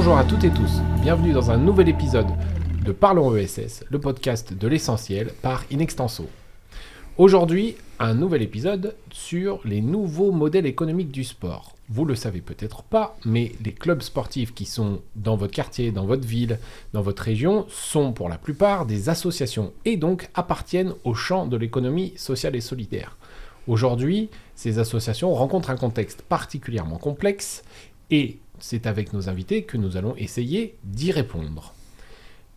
Bonjour à toutes et tous, bienvenue dans un nouvel épisode de Parlons ESS, le podcast de l'essentiel par Inextenso. Aujourd'hui, un nouvel épisode sur les nouveaux modèles économiques du sport. Vous le savez peut-être pas, mais les clubs sportifs qui sont dans votre quartier, dans votre ville, dans votre région, sont pour la plupart des associations et donc appartiennent au champ de l'économie sociale et solidaire. Aujourd'hui, ces associations rencontrent un contexte particulièrement complexe et c'est avec nos invités que nous allons essayer d'y répondre.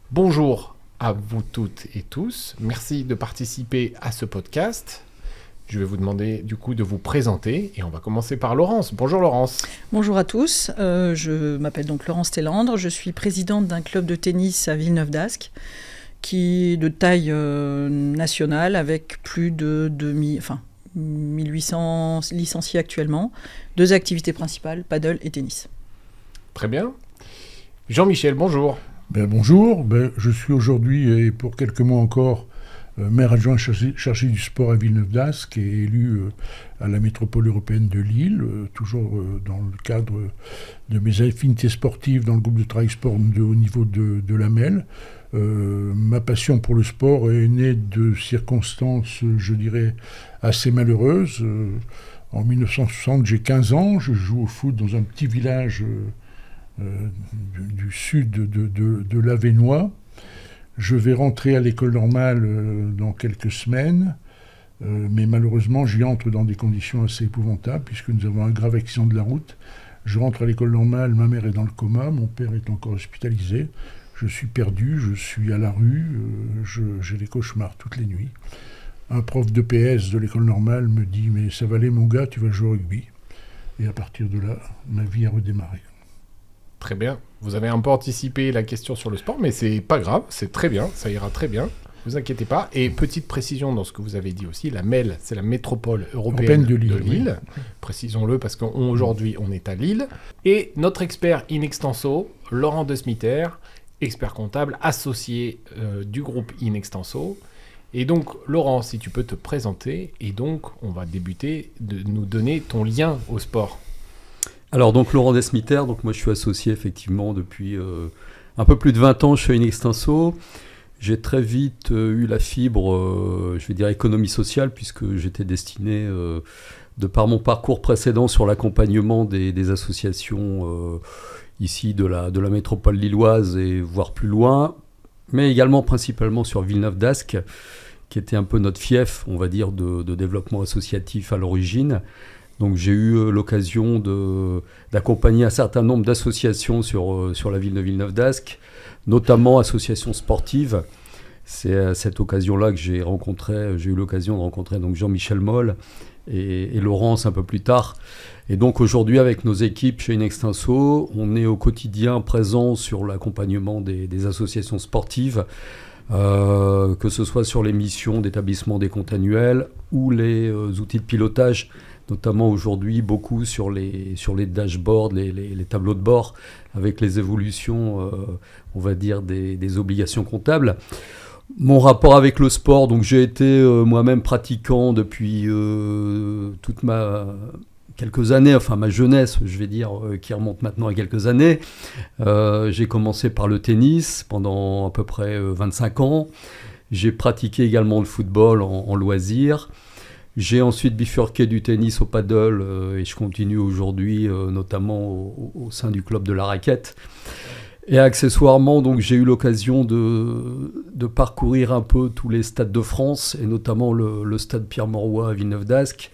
Bonjour à vous toutes et tous, merci de participer à ce podcast. Je vais vous demander du coup de vous présenter et on va commencer par Laurence. Bonjour Laurence. Bonjour à tous, je m'appelle donc Laurence Télandre, je suis présidente d'un club de tennis à Villeneuve-d'Ascq qui est de taille nationale avec plus de 1800 licenciés actuellement, 2 activités principales, paddle et tennis. Très bien. Jean-Michel, bonjour. Bonjour, je suis aujourd'hui et pour quelques mois encore maire adjoint chargé du sport à Villeneuve-d'Ascq et élu à la métropole européenne de Lille, toujours dans le cadre de mes affinités sportives dans le groupe de travail sport de haut niveau de l'AMEL. Ma passion pour le sport est née de circonstances, je dirais, assez malheureuses. En 1960, j'ai 15 ans, je joue au foot dans un petit village du sud de l'Avesnois. Je vais rentrer à l'école normale dans quelques semaines, mais malheureusement j'y entre dans des conditions assez épouvantables puisque nous avons un grave accident de la route. Je rentre à l'école normale, ma mère est dans le coma, mon père est encore hospitalisé. Je suis perdu, je suis à la rue, j'ai des cauchemars toutes les nuits. Un prof de PS de l'école normale me dit « mais ça va aller mon gars, tu vas jouer au rugby ». Et à partir de là, ma vie a redémarré. Très bien. Vous avez un peu anticipé la question sur le sport, mais c'est pas grave, c'est très bien, ça ira très bien. Vous inquiétez pas. Et petite précision dans ce que vous avez dit aussi, la MEL, c'est la métropole européenne de Lille. Oui. Précisons-le parce qu'aujourd'hui, on est à Lille. Et notre expert Inextenso, Laurent De Smitter, expert comptable associé du groupe Inextenso. Et donc, Laurent, si tu peux te présenter, et donc, on va débuter de nous donner ton lien au sport. Alors donc Laurent De Smitter, donc moi je suis associé effectivement depuis un peu plus de 20 ans chez Inextenso. J'ai très vite eu la fibre, je vais dire économie sociale, puisque j'étais destiné, de par mon parcours précédent sur l'accompagnement des associations ici de la métropole lilloise et voire plus loin, mais également principalement sur Villeneuve-d'Ascq, qui était un peu notre fief, on va dire, de développement associatif à l'origine. Donc j'ai eu l'occasion d'accompagner un certain nombre d'associations sur la ville de Villeneuve-d'Ascq, notamment associations sportives. C'est à cette occasion-là que j'ai eu l'occasion de rencontrer donc Jean-Michel Moll et Laurence un peu plus tard. Et donc aujourd'hui, avec nos équipes chez Inextenso, on est au quotidien présent sur l'accompagnement des associations sportives, que ce soit sur les missions d'établissement des comptes annuels ou les outils de pilotage, notamment aujourd'hui beaucoup sur les dashboards, les tableaux de bord, avec les évolutions, on va dire, des obligations comptables. Mon rapport avec le sport, donc j'ai été moi-même pratiquant depuis quelques années, enfin ma jeunesse, je vais dire, qui remonte maintenant à quelques années. J'ai commencé par le tennis pendant à peu près 25 ans. J'ai pratiqué également le football en loisir. J'ai ensuite bifurqué du tennis au paddle et je continue aujourd'hui notamment au sein du club de la raquette. Et accessoirement, donc, j'ai eu l'occasion de parcourir un peu tous les stades de France et notamment le stade Pierre-Mauroy à Villeneuve-d'Ascq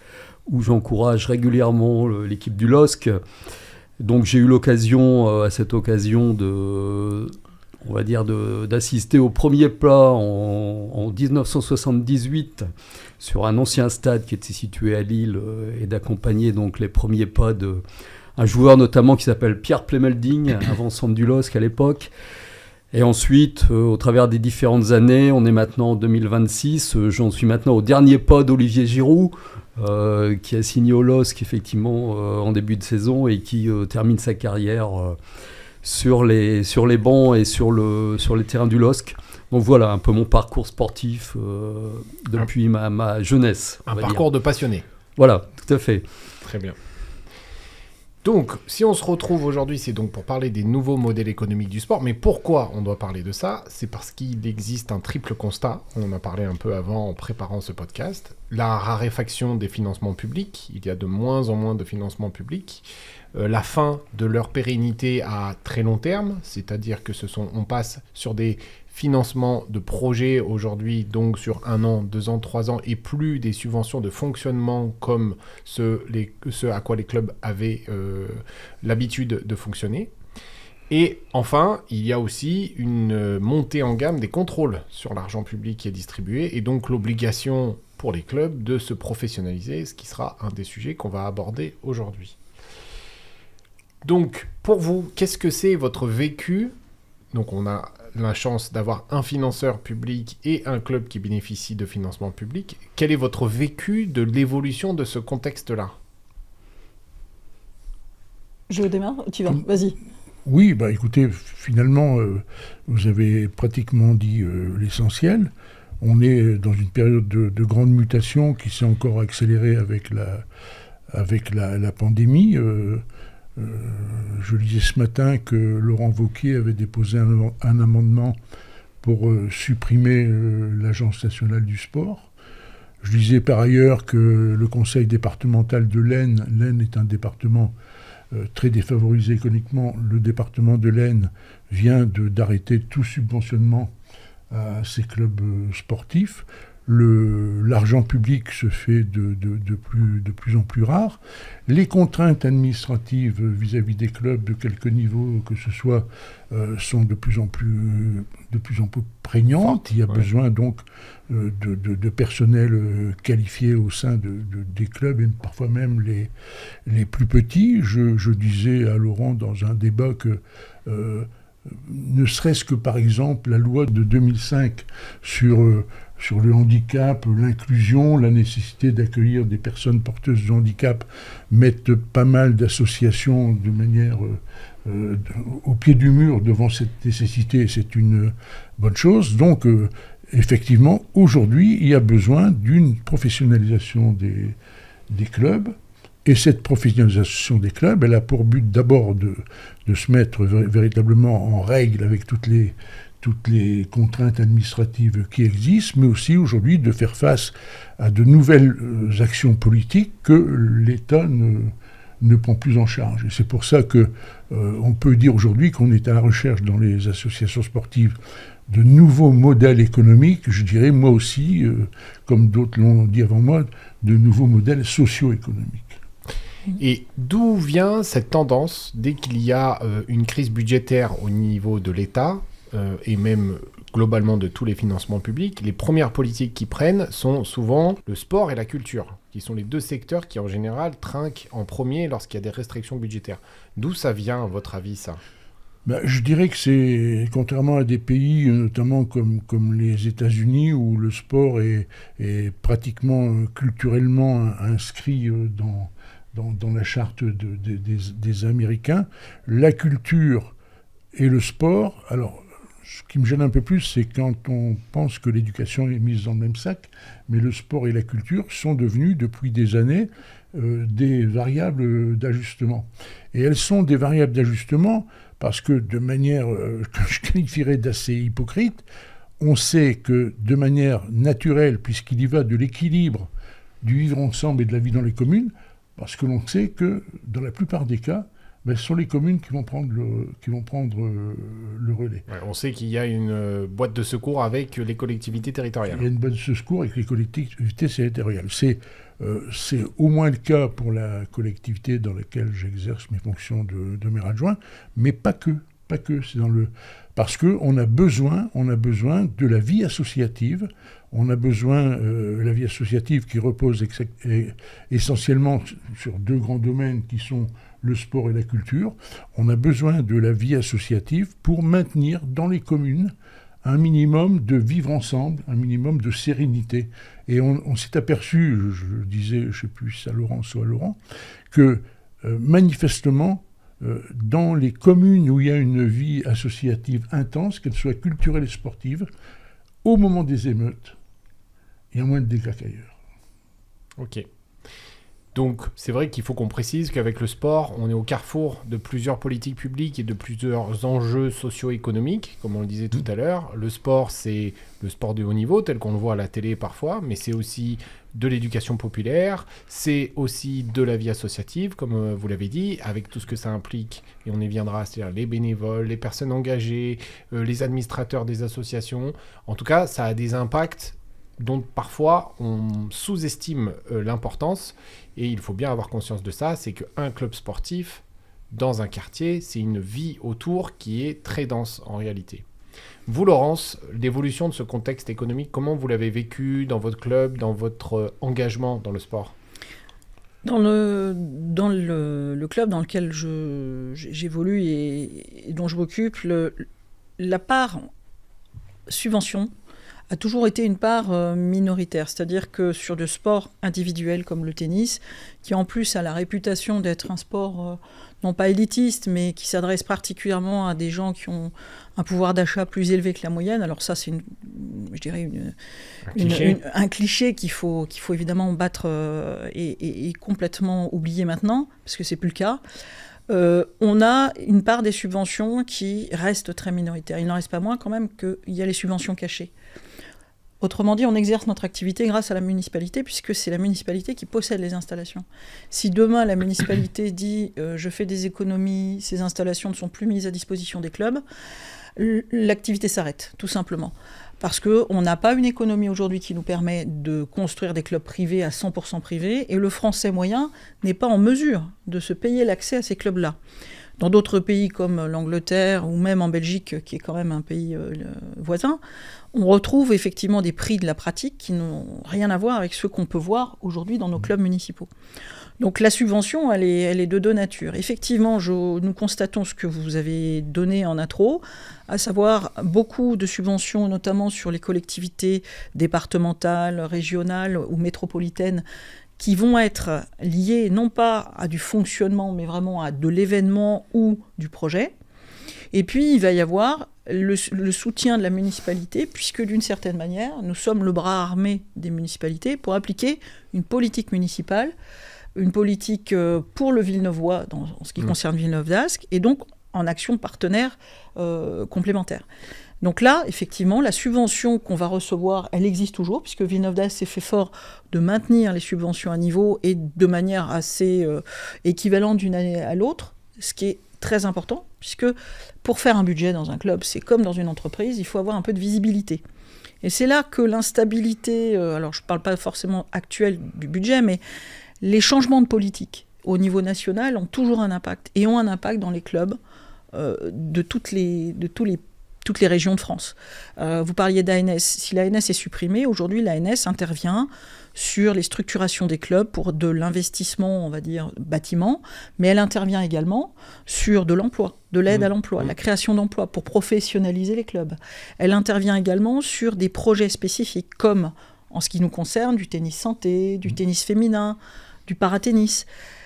où j'encourage régulièrement l'équipe du LOSC. Donc j'ai eu l'occasion, à cette occasion, d'assister au premier pas en 1978 sur un ancien stade qui était situé à Lille et d'accompagner donc les premiers pas d'un joueur notamment qui s'appelle Pierre Plemelding, avant-centre du LOSC à l'époque. Et ensuite, au travers des différentes années, on est maintenant en 2026, j'en suis maintenant au dernier pas d'Olivier Giroud, qui a signé au LOSC effectivement en début de saison et qui termine sa carrière sur les bancs et sur les terrains du LOSC. Donc voilà un peu mon parcours sportif depuis ma jeunesse. Un parcours de passionné. Voilà, tout à fait. Très bien. Donc, si on se retrouve aujourd'hui, c'est donc pour parler des nouveaux modèles économiques du sport. Mais pourquoi on doit parler de ça? C'est parce qu'il existe un triple constat. On en a parlé un peu avant en préparant ce podcast. La raréfaction des financements publics. Il y a de moins en moins de financements publics. La fin de leur pérennité à très long terme. C'est-à-dire que on passe sur des financements de projets aujourd'hui, donc sur 1 an, 2 ans, 3 ans, et plus des subventions de fonctionnement comme ce à quoi les clubs avaient l'habitude de fonctionner. Et enfin, il y a aussi une montée en gamme des contrôles sur l'argent public qui est distribué, et donc l'obligation pour les clubs de se professionnaliser, ce qui sera un des sujets qu'on va aborder aujourd'hui. Donc, pour vous, qu'est-ce que c'est votre vécu? Donc, on a la chance d'avoir un financeur public et un club qui bénéficie de financement public. Quel est votre vécu de l'évolution de ce contexte-là? Je démarre? Tu vas, vas-y. Oui, écoutez, finalement, vous avez pratiquement dit l'essentiel. On est dans une période de grande mutation qui s'est encore accélérée avec la pandémie. Je lisais ce matin que Laurent Wauquiez avait déposé un amendement pour supprimer l'Agence nationale du sport. Je lisais par ailleurs que le conseil départemental de l'Aisne est un département très défavorisé économiquement, le département de l'Aisne vient d'arrêter tout subventionnement à ces clubs sportifs. L'argent public se fait de plus en plus rare. Les contraintes administratives vis-à-vis des clubs de quelque niveau que ce soit sont de plus en plus prégnantes. Il y a besoin donc de personnel qualifié au sein des clubs et parfois même les plus petits. Je disais à Laurent dans un débat que ne serait-ce que par exemple la loi de 2005 sur le handicap, l'inclusion, la nécessité d'accueillir des personnes porteuses de handicap, mettent pas mal d'associations de manière au pied du mur devant cette nécessité. C'est une bonne chose. Donc, effectivement, aujourd'hui, il y a besoin d'une professionnalisation des clubs. Et cette professionnalisation des clubs, elle a pour but d'abord de se mettre véritablement en règle avec toutes les contraintes administratives qui existent, mais aussi aujourd'hui de faire face à de nouvelles actions politiques que l'État ne prend plus en charge. Et c'est pour ça qu'on peut dire aujourd'hui qu'on est à la recherche dans les associations sportives de nouveaux modèles économiques, je dirais moi aussi, comme d'autres l'ont dit avant moi, de nouveaux modèles socio-économiques. Et d'où vient cette tendance, dès qu'il y a une crise budgétaire au niveau de l'État, et même globalement de tous les financements publics, les premières politiques qui prennent sont souvent le sport et la culture, qui sont les deux secteurs qui en général trinquent en premier lorsqu'il y a des restrictions budgétaires. D'où ça vient, à votre avis, ça ? Je dirais que c'est, contrairement à des pays, notamment comme les États-Unis, où le sport est pratiquement culturellement inscrit dans la charte des Américains, la culture et le sport, alors ce qui me gêne un peu plus, c'est quand on pense que l'éducation est mise dans le même sac, mais le sport et la culture sont devenus depuis des années des variables d'ajustement. Et elles sont des variables d'ajustement parce que de manière que je qualifierais d'assez hypocrite, on sait que de manière naturelle, puisqu'il y va de l'équilibre du vivre ensemble et de la vie dans les communes, parce que l'on sait que dans la plupart des cas, ce sont les communes qui vont prendre le relais. Ouais, on sait qu'il y a une boîte de secours avec les collectivités territoriales. Il y a une boîte de secours avec les collectivités territoriales. C'est au moins le cas pour la collectivité dans laquelle j'exerce mes fonctions de maire adjoint, mais pas que. C'est parce qu'on a besoin de la vie associative. On a besoin de la vie associative qui repose essentiellement sur deux grands domaines qui sont le sport et la culture. On a besoin de la vie associative pour maintenir dans les communes un minimum de vivre ensemble, un minimum de sérénité. Et on s'est aperçu, je disais, je ne sais plus si à Laurent ou à Laurent, que manifestement, dans les communes où il y a une vie associative intense, qu'elle soit culturelle et sportive, au moment des émeutes, il y a moins de dégâts qu'ailleurs. Ok. Donc, c'est vrai qu'il faut qu'on précise qu'avec le sport, on est au carrefour de plusieurs politiques publiques et de plusieurs enjeux socio-économiques, comme on le disait tout à l'heure. Le sport, c'est le sport de haut niveau, tel qu'on le voit à la télé parfois, mais c'est aussi de l'éducation populaire, c'est aussi de la vie associative, comme vous l'avez dit, avec tout ce que ça implique, et on y viendra, c'est-à-dire les bénévoles, les personnes engagées, les administrateurs des associations. En tout cas, ça a des impacts dont parfois on sous-estime l'importance, et il faut bien avoir conscience de ça, c'est qu'un club sportif, dans un quartier, c'est une vie autour qui est très dense en réalité. Vous, Laurence, l'évolution de ce contexte économique, comment vous l'avez vécu dans votre club, dans votre engagement dans le sport ? Dans le club dans lequel j'évolue et dont je m'occupe, la part subvention a toujours été une part minoritaire. C'est-à-dire que sur le sport individuel comme le tennis, qui en plus a la réputation d'être un sport non pas élitiste, mais qui s'adresse particulièrement à des gens qui ont un pouvoir d'achat plus élevé que la moyenne. Alors ça, c'est un cliché qu'il faut évidemment battre et complètement oublier maintenant, parce que c'est plus le cas. On a une part des subventions qui reste très minoritaire. Il n'en reste pas moins quand même qu'il y a les subventions cachées. Autrement dit, on exerce notre activité grâce à la municipalité, puisque c'est la municipalité qui possède les installations. Si demain la municipalité dit je fais des économies, ces installations ne sont plus mises à disposition des clubs, l'activité s'arrête, tout simplement. Parce qu'on n'a pas une économie aujourd'hui qui nous permet de construire des clubs privés à 100% privés, et le Français moyen n'est pas en mesure de se payer l'accès à ces clubs-là. Dans d'autres pays comme l'Angleterre ou même en Belgique, qui est quand même un pays voisin, on retrouve effectivement des prix de la pratique qui n'ont rien à voir avec ceux qu'on peut voir aujourd'hui dans nos clubs municipaux. Donc la subvention, elle est de deux natures. Effectivement, nous constatons ce que vous avez donné en intro, à savoir beaucoup de subventions, notamment sur les collectivités départementales, régionales ou métropolitaines, qui vont être liées non pas à du fonctionnement, mais vraiment à de l'événement ou du projet. Et puis, il va y avoir le soutien de la municipalité, puisque d'une certaine manière, nous sommes le bras armé des municipalités pour appliquer une politique municipale, une politique pour le Villeneuvois en ce qui concerne Villeneuve d'Ascq, et donc en action partenaire complémentaire. Donc là, effectivement, la subvention qu'on va recevoir, elle existe toujours, puisque Villeneuve d'Ascq s'est fait fort de maintenir les subventions à niveau et de manière assez équivalente d'une année à l'autre, ce qui est très important, puisque pour faire un budget dans un club, c'est comme dans une entreprise, il faut avoir un peu de visibilité. Et c'est là que l'instabilité, alors je ne parle pas forcément actuelle du budget, mais les changements de politique au niveau national ont toujours un impact, et ont un impact dans les clubs de toutes les régions de France. Vous parliez d'ANS. Si l'ANS est supprimée, aujourd'hui l'ANS intervient sur les structurations des clubs pour de l'investissement, on va dire, bâtiment, mais elle intervient également sur de l'emploi, de l'aide à l'emploi, la création d'emplois pour professionnaliser les clubs. Elle intervient également sur des projets spécifiques, comme, en ce qui nous concerne, du tennis santé, du tennis féminin, du paratennis.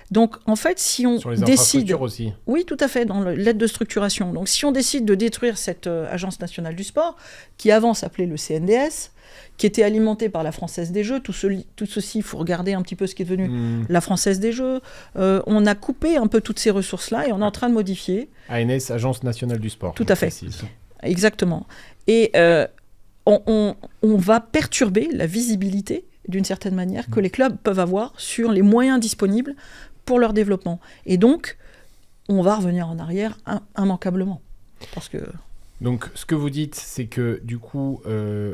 Donc, en fait, si on sur les décide... infrastructures aussi. Oui, tout à fait, dans l'aide de structuration. Donc, si on décide de détruire cette Agence nationale du sport, qui avant s'appelait le CNDS, qui était alimentée par la Française des Jeux, tout ceci, il faut regarder un petit peu ce qui est devenu la Française des Jeux. On a coupé un peu toutes ces ressources-là et on est en train de modifier. ANS, Agence nationale du sport. Tout à fait. Exactement. Et on va perturber la visibilité, d'une certaine manière, que les clubs peuvent avoir sur les moyens disponibles pour leur développement. Et donc, on va revenir en arrière immanquablement. Parce que... Donc, ce que vous dites, c'est que, du coup,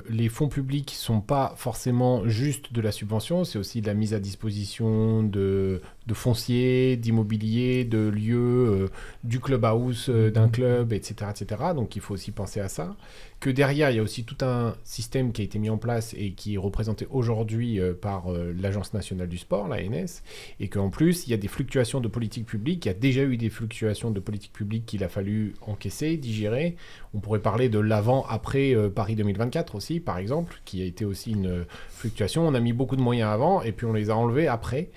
les fonds publics ne sont pas forcément juste de la subvention, c'est aussi de la mise à disposition de foncier, d'immobilier, de lieux, du clubhouse d'un club, etc., etc. Donc, il faut aussi penser à ça. Que derrière, il y a aussi tout un système qui a été mis en place et qui est représenté aujourd'hui par l'Agence nationale du sport, l'ANS, et qu'en plus, il y a des fluctuations de politique publique. Il y a déjà eu des fluctuations de politique publique qu'il a fallu encaisser, digérer. On pourrait parler de l'avant-après Paris 2024 aussi, par exemple, qui a été aussi une fluctuation. On a mis beaucoup de moyens avant et puis on les a enlevés après,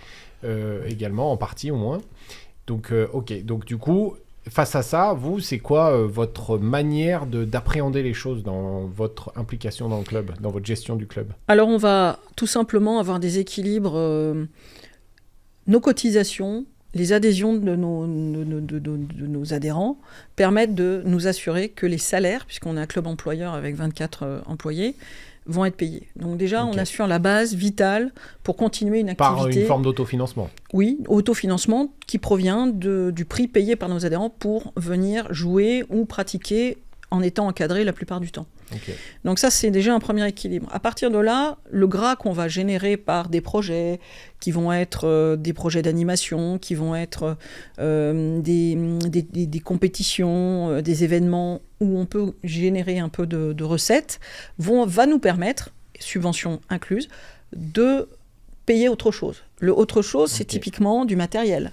également, en partie au moins. Donc, ok. Donc, du coup, face à ça, vous, c'est quoi votre manière d'appréhender les choses dans votre implication dans le club, dans votre gestion du club ? Alors, on va tout simplement avoir des équilibres nos cotisations, les adhésions de nos adhérents permettent de nous assurer que les salaires, puisqu'on est un club employeur avec 24 employés, vont être payés. Donc déjà, on assure la base vitale pour continuer une activité. Par une forme d'autofinancement. Oui, autofinancement qui provient du prix payé par nos adhérents pour venir jouer ou pratiquer en étant encadré la plupart du temps. Okay. Donc ça, c'est déjà un premier équilibre. À partir de là, le gras qu'on va générer par des projets qui vont être des projets d'animation, qui vont être des compétitions, des événements où on peut générer un peu de recettes, va nous permettre, subventions incluses, de payer autre chose. Le autre chose, c'est typiquement du matériel.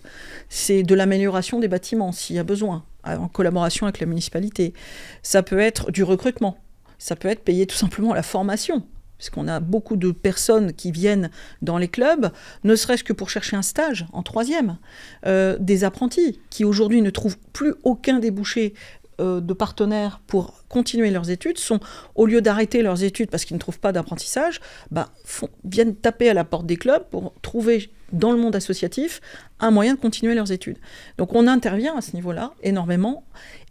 C'est de l'amélioration des bâtiments, s'il y a besoin, en collaboration avec la municipalité. Ça peut être du recrutement. Ça peut être payer tout simplement la formation. Parce qu'on a beaucoup de personnes qui viennent dans les clubs, ne serait-ce que pour chercher un stage en 3e. Des apprentis qui aujourd'hui ne trouvent plus aucun débouché de partenaires pour continuer leurs études, au lieu d'arrêter leurs études parce qu'ils ne trouvent pas d'apprentissage, viennent taper à la porte des clubs pour trouver dans le monde associatif un moyen de continuer leurs études. Donc on intervient à ce niveau-là énormément,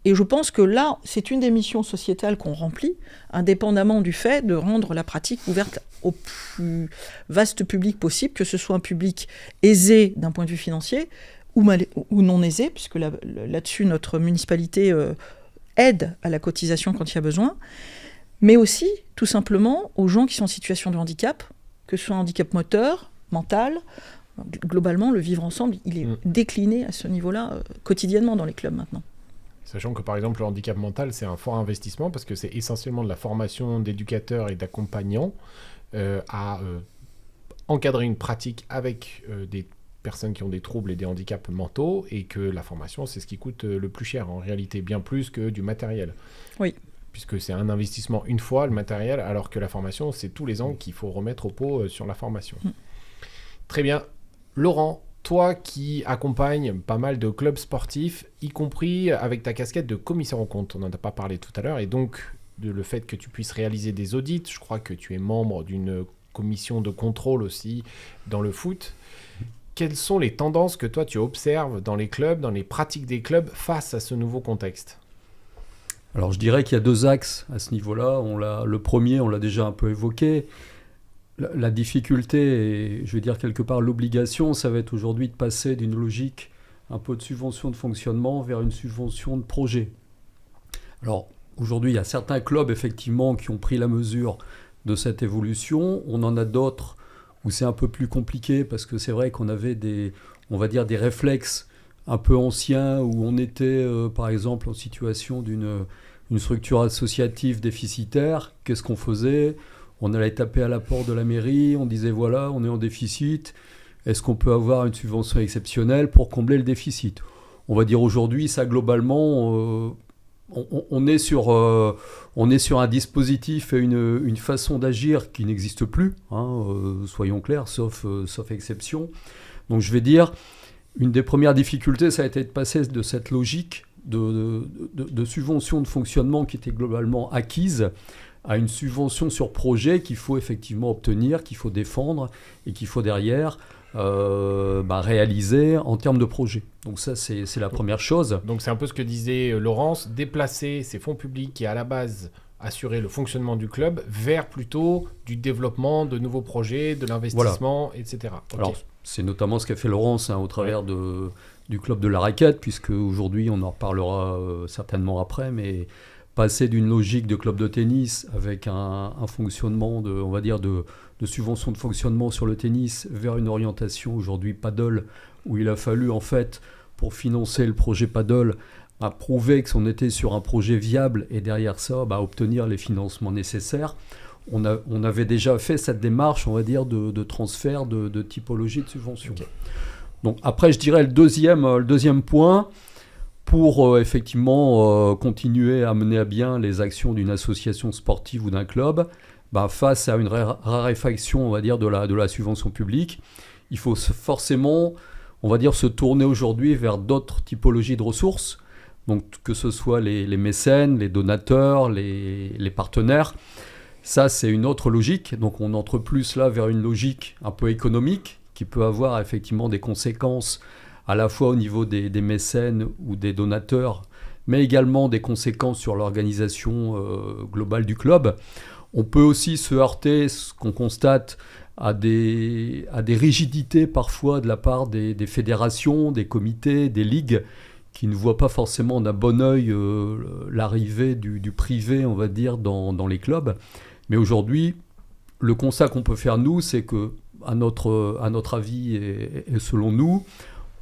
et je pense que là, c'est une des missions sociétales qu'on remplit, indépendamment du fait de rendre la pratique ouverte au plus vaste public possible, que ce soit un public aisé d'un point de vue financier, ou non aisé, puisque là-dessus, notre municipalité aide à la cotisation quand il y a besoin, mais aussi, tout simplement, aux gens qui sont en situation de handicap, que ce soit un handicap moteur, mental. Globalement, le vivre ensemble, il est décliné à ce niveau-là quotidiennement dans les clubs maintenant. Sachant que, par exemple, le handicap mental, c'est un fort investissement, parce que c'est essentiellement de la formation d'éducateurs et d'accompagnants à encadrer une pratique avec des personnes qui ont des troubles et des handicaps mentaux, et que la formation, c'est ce qui coûte le plus cher, en réalité, bien plus que du matériel. Oui. Puisque c'est un investissement une fois, le matériel, alors que la formation, c'est tous les ans qu'il faut remettre au pot sur la formation. Très bien. Laurent, toi qui accompagnes pas mal de clubs sportifs, y compris avec ta casquette de commissaire aux comptes, on n'en a pas parlé tout à l'heure, et donc le fait que tu puisses réaliser des audits, je crois que tu es membre d'une commission de contrôle aussi dans le foot. Quelles sont les tendances que toi tu observes dans les clubs, dans les pratiques des clubs face à ce nouveau contexte ? Alors je dirais qu'il y a 2 axes à ce niveau-là. Le premier, on l'a déjà un peu évoqué. La difficulté, et je vais dire quelque part l'obligation, ça va être aujourd'hui de passer d'une logique un peu de subvention de fonctionnement vers une subvention de projet. Alors aujourd'hui, il y a certains clubs effectivement qui ont pris la mesure de cette évolution. On en a d'autres où c'est un peu plus compliqué parce que c'est vrai qu'on avait des réflexes un peu anciens où on était par exemple en situation d'une structure associative déficitaire. Qu'est-ce qu'on faisait ? On allait taper à la porte de la mairie, on disait voilà, on est en déficit, est-ce qu'on peut avoir une subvention exceptionnelle pour combler le déficit ? On va dire aujourd'hui, ça globalement, on est sur un dispositif et une façon d'agir qui n'existe plus, soyons clairs, sauf exception. Donc je vais dire, une des premières difficultés, ça a été de passer de cette logique de subvention de fonctionnement qui était globalement acquise à une subvention sur projet qu'il faut effectivement obtenir, qu'il faut défendre et qu'il faut derrière réaliser en termes de projet. Donc ça, c'est la première chose. Donc c'est un peu ce que disait Laurence, déplacer ces fonds publics qui à la base assuraient le fonctionnement du club vers plutôt du développement de nouveaux projets, de l'investissement, etc. Okay. Alors c'est notamment ce qu'a fait Laurence au travers du club de la raquette, puisque aujourd'hui on en reparlera certainement après, mais passer d'une logique de club de tennis avec un fonctionnement de subvention de fonctionnement sur le tennis vers une orientation aujourd'hui paddle, où il a fallu en fait, pour financer le projet paddle, prouver qu'on était sur un projet viable et derrière ça, obtenir les financements nécessaires. On avait déjà fait cette démarche, on va dire, de transfert de typologie de subvention. Okay. Donc après, je dirais le deuxième point, pour effectivement continuer à mener à bien les actions d'une association sportive ou d'un club, face à une raréfaction, on va dire, de la subvention publique, il faut forcément, on va dire, se tourner aujourd'hui vers d'autres typologies de ressources, donc que ce soit les mécènes, les donateurs, les partenaires. Ça, c'est une autre logique, donc on entre plus là vers une logique un peu économique, qui peut avoir effectivement des conséquences à la fois au niveau des mécènes ou des donateurs, mais également des conséquences sur l'organisation globale du club. On peut aussi se heurter, ce qu'on constate, à des rigidités parfois de la part des fédérations, des comités, des ligues, qui ne voient pas forcément d'un bon œil l'arrivée du privé, on va dire, dans les clubs. Mais aujourd'hui, le constat qu'on peut faire, nous, c'est que, à notre avis et selon nous,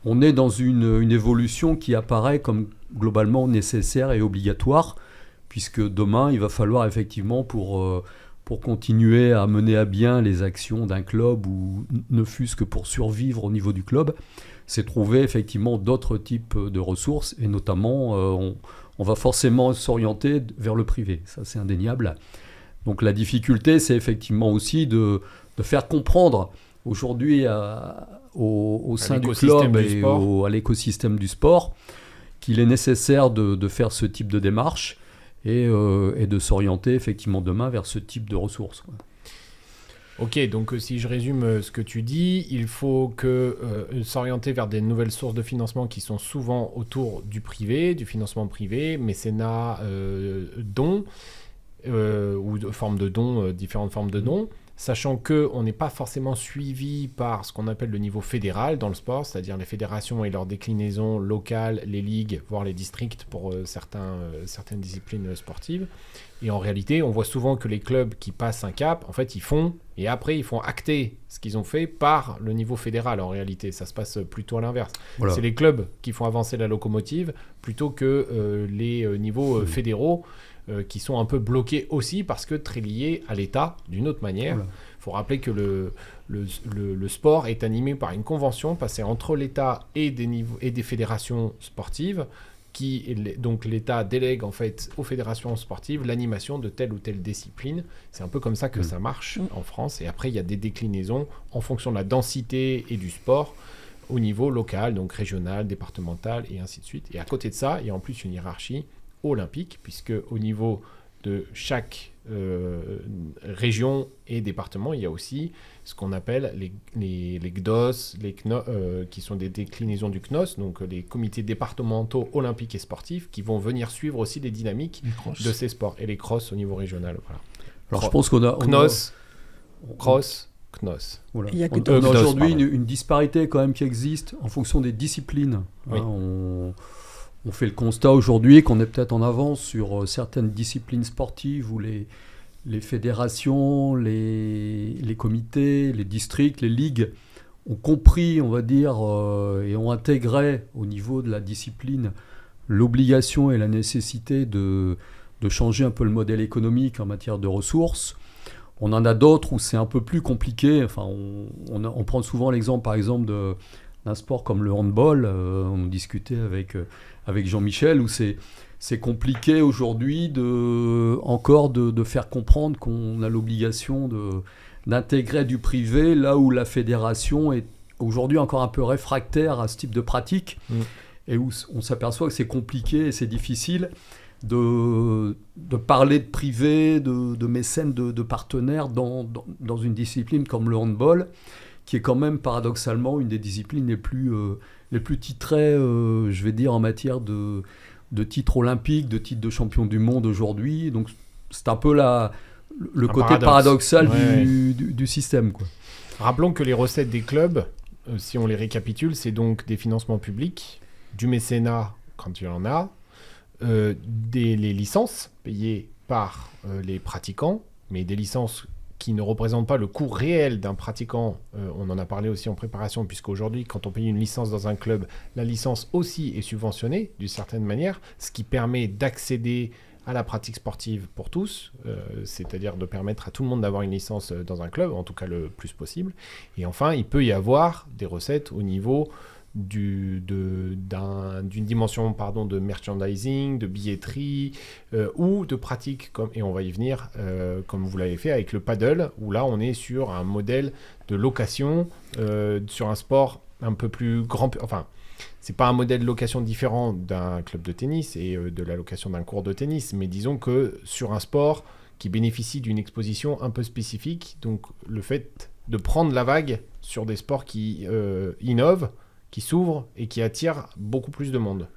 on est dans une évolution qui apparaît comme globalement nécessaire et obligatoire, puisque demain, il va falloir effectivement, pour continuer à mener à bien les actions d'un club, ou ne fût-ce que pour survivre au niveau du club, c'est trouver effectivement d'autres types de ressources, et notamment, on va forcément s'orienter vers le privé, ça c'est indéniable. Donc la difficulté, c'est effectivement aussi de faire comprendre aujourd'hui au sein du club et à l'écosystème du sport qu'il est nécessaire de faire ce type de démarche et de s'orienter effectivement demain vers ce type de ressources. Ok, donc si je résume ce que tu dis, il faut s'orienter vers des nouvelles sources de financement qui sont souvent autour du privé, du financement privé, mécénat, dons, ou de formes de dons, différentes formes de dons, sachant qu'on n'est pas forcément suivi par ce qu'on appelle le niveau fédéral dans le sport, c'est-à-dire les fédérations et leurs déclinaisons locales, les ligues, voire les districts pour certaines disciplines sportives. Et en réalité, on voit souvent que les clubs qui passent un cap, en fait, ils font acter ce qu'ils ont fait par le niveau fédéral. En réalité, ça se passe plutôt à l'inverse. Voilà. C'est les clubs qui font avancer la locomotive plutôt que les niveaux fédéraux qui sont un peu bloqués aussi parce que très liés à l'État d'une autre manière. Voilà. Faut rappeler que le sport est animé par une convention passée entre l'État et des fédérations sportives. Donc l'État délègue en fait aux fédérations sportives l'animation de telle ou telle discipline. C'est un peu comme ça que ça marche en France. Et après, il y a des déclinaisons en fonction de la densité et du sport au niveau local, donc régional, départemental et ainsi de suite. Et à côté de ça, il y a en plus une hiérarchie olympique, puisque au niveau de chaque région et département, il y a aussi ce qu'on appelle les GDOS, qui sont des déclinaisons du CNOS, donc les comités départementaux olympiques et sportifs, qui vont venir suivre aussi les dynamiques de ces sports, et les crosses au niveau régional. Voilà. Alors je pense qu'on a... CNOS, cross, CNOS. Voilà. On a aujourd'hui une disparité quand même qui existe en fonction des disciplines. Oui. On fait le constat aujourd'hui qu'on est peut-être en avance sur certaines disciplines sportives où les fédérations, les comités, les districts, les ligues ont compris, on va dire, et ont intégré au niveau de la discipline l'obligation et la nécessité de changer un peu le modèle économique en matière de ressources. On en a d'autres où c'est un peu plus compliqué. Enfin, on prend souvent l'exemple, par exemple, d'un sport comme le handball. On discutait avec Jean-Michel, où c'est compliqué aujourd'hui de faire comprendre qu'on a l'obligation d'intégrer du privé, là où la fédération est aujourd'hui encore un peu réfractaire à ce type de pratique, et où on s'aperçoit que c'est compliqué et c'est difficile de parler de privé, de mécènes, de partenaires dans une discipline comme le handball, qui est quand même paradoxalement une des disciplines les plus titrées, je vais dire, en matière de titres olympiques, de titres de champion du monde aujourd'hui. Donc c'est un peu le côté paradoxal du système, quoi. Rappelons que les recettes des clubs, si on les récapitule, c'est donc des financements publics, du mécénat quand il y en a, les licences payées par les pratiquants, mais des licences qui ne représentent pas le coût réel d'un pratiquant. On en a parlé aussi en préparation, puisqu'aujourd'hui, quand on paye une licence dans un club, la licence aussi est subventionnée d'une certaine manière, ce qui permet d'accéder à la pratique sportive pour tous, c'est-à-dire de permettre à tout le monde d'avoir une licence dans un club, en tout cas le plus possible. Et enfin, il peut y avoir des recettes au niveau d'une dimension de merchandising, de billetterie ou de pratique, et on va y venir, comme vous l'avez fait avec le paddle, où là on est sur un modèle de location sur un sport un peu plus grand. Enfin, c'est pas un modèle de location différent d'un club de tennis et de la location d'un court de tennis, mais disons que sur un sport qui bénéficie d'une exposition un peu spécifique, donc le fait de prendre la vague sur des sports qui innovent, qui s'ouvrent et qui attirent beaucoup plus de monde?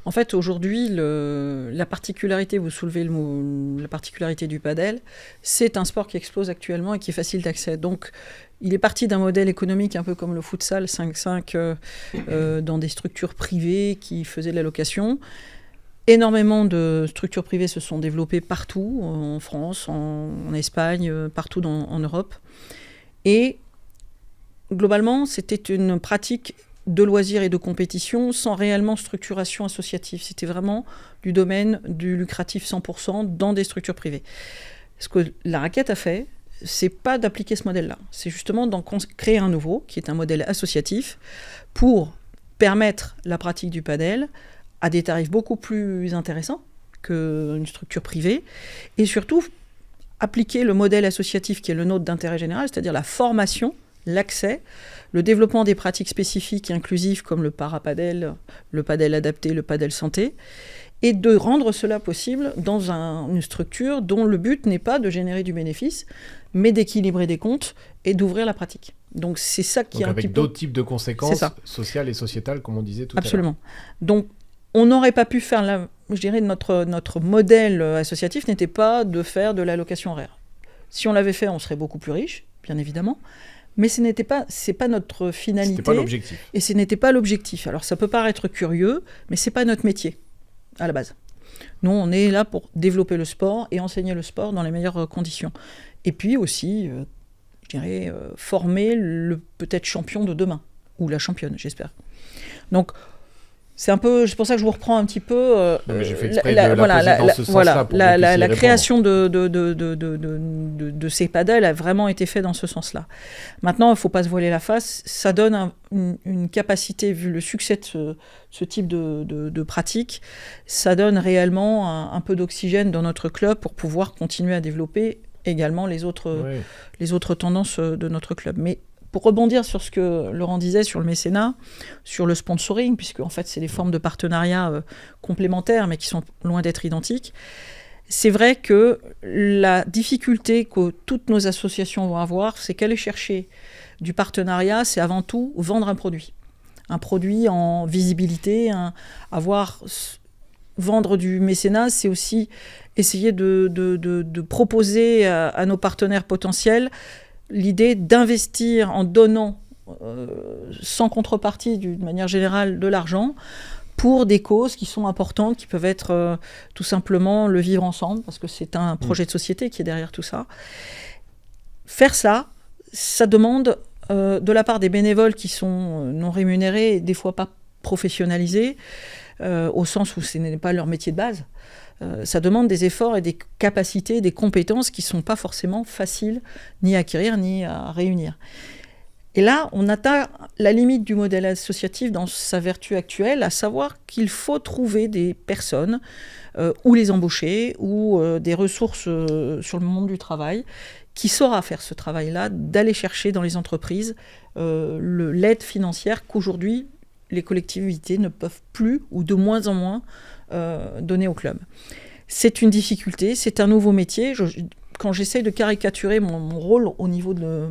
En fait, aujourd'hui, la particularité, vous soulevez le mot, la particularité du padel, c'est un sport qui explose actuellement et qui est facile d'accès. Donc, il est parti d'un modèle économique un peu comme le futsal 5-5 dans des structures privées qui faisaient de la location. Énormément de structures privées se sont développées partout, en France, en Espagne, partout en Europe. Et globalement, c'était une pratique de loisirs et de compétition sans réellement structuration associative. C'était vraiment du domaine du lucratif 100% dans des structures privées. Ce que la raquette a fait, c'est pas d'appliquer ce modèle-là. C'est justement d'en créer un nouveau, qui est un modèle associatif, pour permettre la pratique du padel à des tarifs beaucoup plus intéressants qu'une structure privée, et surtout appliquer le modèle associatif qui est le nôtre d'intérêt général, c'est-à-dire la formation, l'accès, le développement des pratiques spécifiques et inclusives comme le parapadel, le padel adapté, le padel santé, et de rendre cela possible dans une structure dont le but n'est pas de générer du bénéfice, mais d'équilibrer des comptes et d'ouvrir la pratique. Donc c'est ça qui est un petit peu... Avec d'autres types de conséquences sociales et sociétales, comme on disait tout à l'heure. Absolument. Donc on n'aurait pas pu faire, je dirais, notre modèle associatif n'était pas de faire de la location horaire. Si on l'avait fait, on serait beaucoup plus riche, bien évidemment. Mais c'est pas notre finalité. C'était pas l'objectif. Et ce n'était pas l'objectif. Alors ça peut paraître curieux, mais c'est pas notre métier, à la base. Nous, on est là pour développer le sport et enseigner le sport dans les meilleures conditions. Et puis aussi, je dirais, former le peut-être champion de demain, ou la championne, j'espère. Donc, c'est pour ça que je vous reprends un petit peu. J'ai fait exprès de la poser dans ce sens-là pour la création de ces padels a vraiment été faite dans ce sens-là. Maintenant, il ne faut pas se voiler la face. Ça donne une capacité, vu le succès de ce type de pratique, ça donne réellement un peu d'oxygène dans notre club pour pouvoir continuer à développer également les autres tendances de notre club. Mais pour rebondir sur ce que Laurent disait sur le mécénat, sur le sponsoring, puisque en fait c'est des formes de partenariat complémentaires, mais qui sont loin d'être identiques, c'est vrai que la difficulté que toutes nos associations vont avoir, c'est qu'aller chercher du partenariat, c'est avant tout vendre un produit. Un produit en visibilité, vendre du mécénat, c'est aussi essayer de proposer à nos partenaires potentiels l'idée d'investir en donnant sans contrepartie, d'une manière générale, de l'argent pour des causes qui sont importantes, qui peuvent être tout simplement le vivre ensemble, parce que c'est un projet de société qui est derrière tout ça. Faire ça, ça demande de la part des bénévoles qui sont non rémunérés et des fois pas professionnalisés, au sens où ce n'est pas leur métier de base. Ça demande des efforts et des capacités, des compétences qui ne sont pas forcément faciles ni à acquérir ni à réunir. Et là, on atteint la limite du modèle associatif dans sa vertu actuelle, à savoir qu'il faut trouver des personnes ou les embaucher ou des ressources sur le monde du travail qui saura faire ce travail-là, d'aller chercher dans les entreprises l'aide financière qu'aujourd'hui les collectivités ne peuvent plus ou de moins en moins donner au club. C'est une difficulté, c'est un nouveau métier. Quand j'essaye de caricaturer mon rôle au niveau de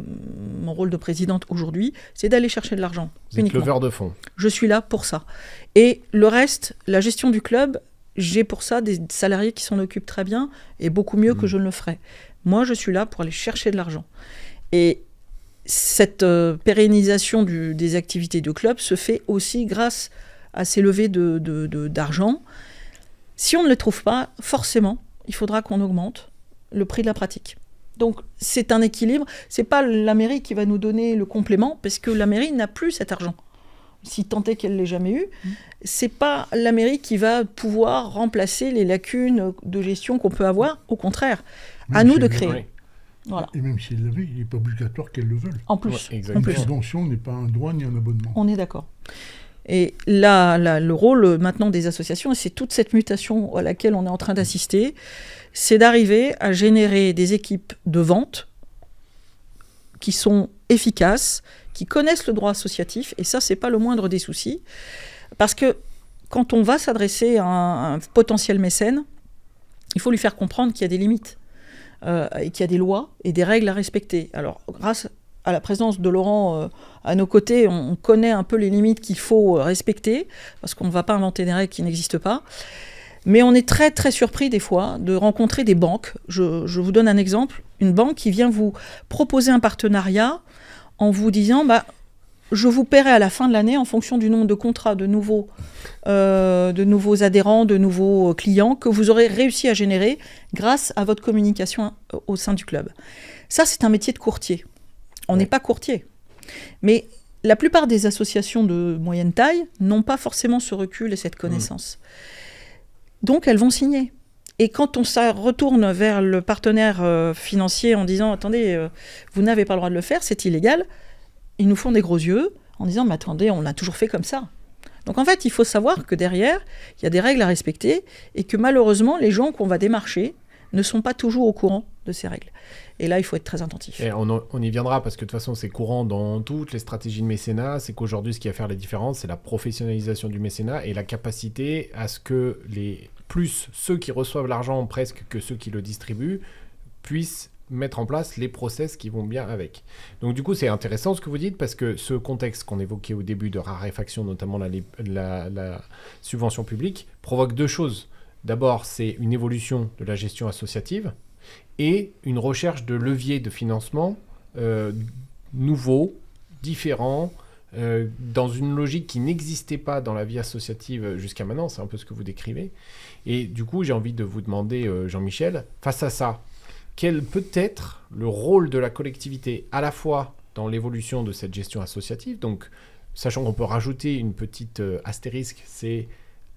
mon rôle de présidente aujourd'hui, c'est d'aller chercher de l'argent. Vous êtes leveur de fonds. Je suis là pour ça. Et le reste, la gestion du club, j'ai pour ça des salariés qui s'en occupent très bien et beaucoup mieux que je ne le ferais. Moi, je suis là pour aller chercher de l'argent. Et cette pérennisation des activités de club se fait aussi grâce à ces levées d'argent. Si on ne les trouve pas, forcément, il faudra qu'on augmente le prix de la pratique. Donc, c'est un équilibre. Ce n'est pas la mairie qui va nous donner le complément, parce que la mairie n'a plus cet argent. Si tant est qu'elle ne l'ait jamais eu, ce n'est pas la mairie qui va pouvoir remplacer les lacunes de gestion qu'on peut avoir. Au contraire, à nous de créer. Oui. Voilà. Et même si elle l'avait, il n'est pas obligatoire qu'elle le veuille. En plus. Ouais, Une subvention n'est pas un droit ni un abonnement. On est d'accord. Et là, le rôle maintenant des associations, et c'est toute cette mutation à laquelle on est en train d'assister, c'est d'arriver à générer des équipes de vente qui sont efficaces, qui connaissent le droit associatif, et ça, c'est pas le moindre des soucis, parce que quand on va s'adresser à un potentiel mécène, il faut lui faire comprendre qu'il y a des limites, et qu'il y a des lois et des règles à respecter. Alors, grâce à la présence de Laurent à nos côtés, on connaît un peu les limites qu'il faut respecter, parce qu'on ne va pas inventer des règles qui n'existent pas. Mais on est très très surpris des fois de rencontrer des banques. Je vous donne un exemple. Une banque qui vient vous proposer un partenariat en vous disant je vous paierai à la fin de l'année en fonction du nombre de contrats de nouveaux adhérents, de nouveaux clients que vous aurez réussi à générer grâce à votre communication au sein du club. Ça, c'est un métier de courtier. On n'est pas courtier. Mais la plupart des associations de moyenne taille n'ont pas forcément ce recul et cette connaissance. Donc, elles vont signer. Et quand on se retourne vers le partenaire financier en disant « Attendez, vous n'avez pas le droit de le faire, c'est illégal », ils nous font des gros yeux en disant « Mais attendez, on l'a toujours fait comme ça ». Donc en fait, il faut savoir que derrière, il y a des règles à respecter et que malheureusement, les gens qu'on va démarcher ne sont pas toujours au courant de ces règles. Et là, il faut être très attentif. Et on y viendra parce que de toute façon, c'est courant dans toutes les stratégies de mécénat. C'est qu'aujourd'hui, ce qui va faire la différence, c'est la professionnalisation du mécénat et la capacité à ce que plus ceux qui reçoivent l'argent presque que ceux qui le distribuent puissent mettre en place les process qui vont bien avec. Donc du coup, c'est intéressant ce que vous dites parce que ce contexte qu'on évoquait au début de raréfaction, notamment la subvention publique, provoque deux choses. D'abord, c'est une évolution de la gestion associative et une recherche de leviers de financement nouveaux, différents, dans une logique qui n'existait pas dans la vie associative jusqu'à maintenant. C'est un peu ce que vous décrivez. Et du coup, j'ai envie de vous demander, Jean-Michel, face à ça, quel peut être le rôle de la collectivité à la fois dans l'évolution de cette gestion associative, donc sachant qu'on peut rajouter une petite astérisque, c'est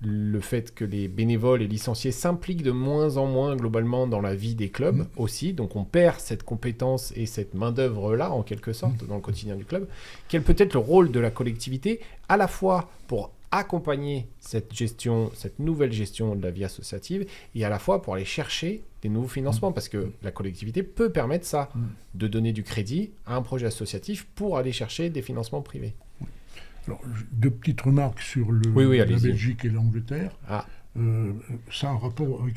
le fait que les bénévoles et licenciés s'impliquent de moins en moins globalement dans la vie des clubs aussi, donc on perd cette compétence et cette main-d'œuvre-là en quelque sorte dans le quotidien du club. Quel peut être le rôle de la collectivité à la fois pour accompagner cette nouvelle gestion de la vie associative et à la fois pour aller chercher des nouveaux financements parce que la collectivité peut permettre ça, de donner du crédit à un projet associatif pour aller chercher des financements privés. Alors, deux petites remarques sur la Belgique et l'Angleterre. Ça a un rapport avec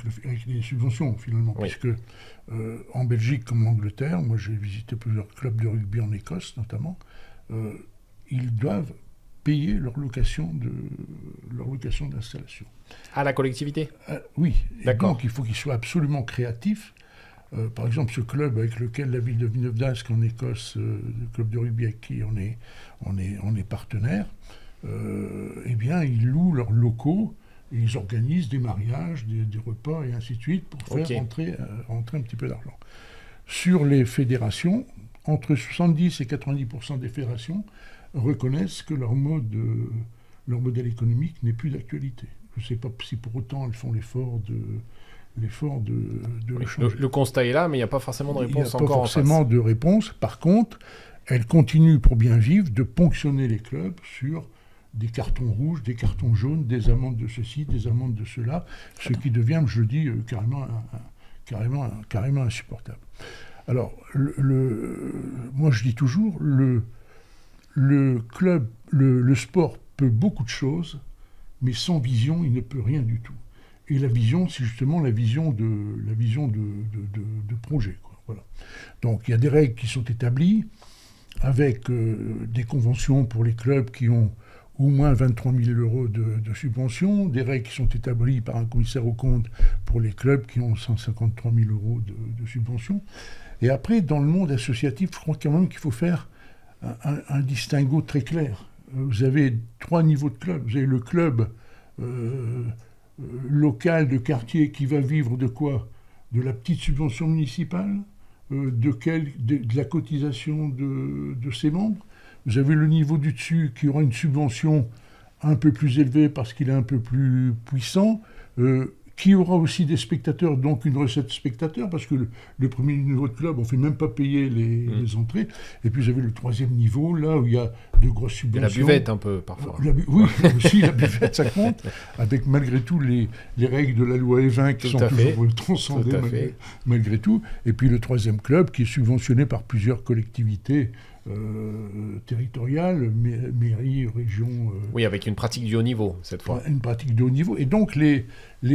les subventions, finalement, puisque en Belgique comme en Angleterre, moi j'ai visité plusieurs clubs de rugby en Écosse notamment, ils doivent payer leur location d'installation. À la collectivité ? Oui. D'accord. Donc il faut qu'ils soient absolument créatifs. Par exemple, ce club avec lequel la ville de Villeneuve d'Ascq en Écosse, le club de rugby avec qui on est partenaire, eh bien, ils louent leurs locaux et ils organisent des mariages, des repas et ainsi de suite pour faire rentrer un petit peu d'argent. Sur les fédérations, entre 70 et 90% des fédérations reconnaissent que leur modèle économique n'est plus d'actualité. Je ne sais pas si pour autant elles font l'effort de le changer. Le constat est là, mais il n'y a pas forcément de réponse encore en face. Il n'y a pas forcément de réponse. Par contre, elles continuent, pour bien vivre, de ponctionner les clubs sur des cartons rouges, des cartons jaunes, des amendes de ceci, des amendes de cela, ce qui devient, je dis, carrément insupportable. Alors, moi je dis toujours, le sport peut beaucoup de choses, mais sans vision, il ne peut rien du tout. Et la vision, c'est justement la vision de projet, quoi. Voilà. Donc il y a des règles qui sont établies, avec des conventions pour les clubs qui ont au moins 23 000 euros de subvention, des règles qui sont établies par un commissaire aux comptes pour les clubs qui ont 153 000 euros de subvention. Et après, dans le monde associatif, je crois quand même qu'il faut faire un distinguo très clair. Vous avez 3 niveaux de clubs. Vous avez le club local de quartier qui va vivre de quoi ? De la petite subvention municipale, de la cotisation de ses membres. Vous avez le niveau du dessus qui aura une subvention un peu plus élevée parce qu'il est un peu plus puissant, qui aura aussi des spectateurs, donc une recette spectateur, parce que le premier niveau de club, on ne fait même pas payer les entrées. Et puis vous avez le 3e niveau, là où il y a de grosses subventions. Et la buvette un peu, parfois. Oui, aussi la buvette, ça compte, avec malgré tout les règles de la loi E20 qui sont toujours transcendées malgré tout. Et puis le 3e club qui est subventionné par plusieurs collectivités territoriales, mairies, régions... Oui, avec une pratique du haut niveau, cette fois. Une pratique de haut niveau. Et donc, les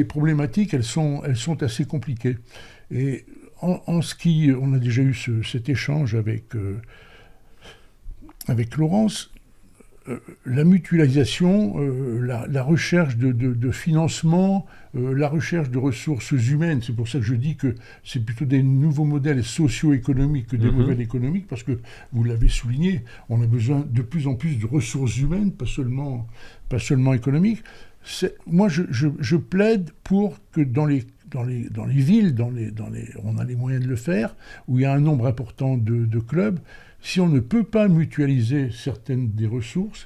problématiques, elles sont assez compliquées. Et on a déjà eu cet échange avec avec Laurence, la mutualisation, la recherche de financement, la recherche de ressources humaines, c'est pour ça que je dis que c'est plutôt des nouveaux modèles socio-économiques que des modèles économiques, parce que, vous l'avez souligné, on a besoin de plus en plus de ressources humaines, pas seulement économiques. Moi, je plaide pour que dans les villes, on a les moyens de le faire, où il y a un nombre important de clubs, si on ne peut pas mutualiser certaines des ressources,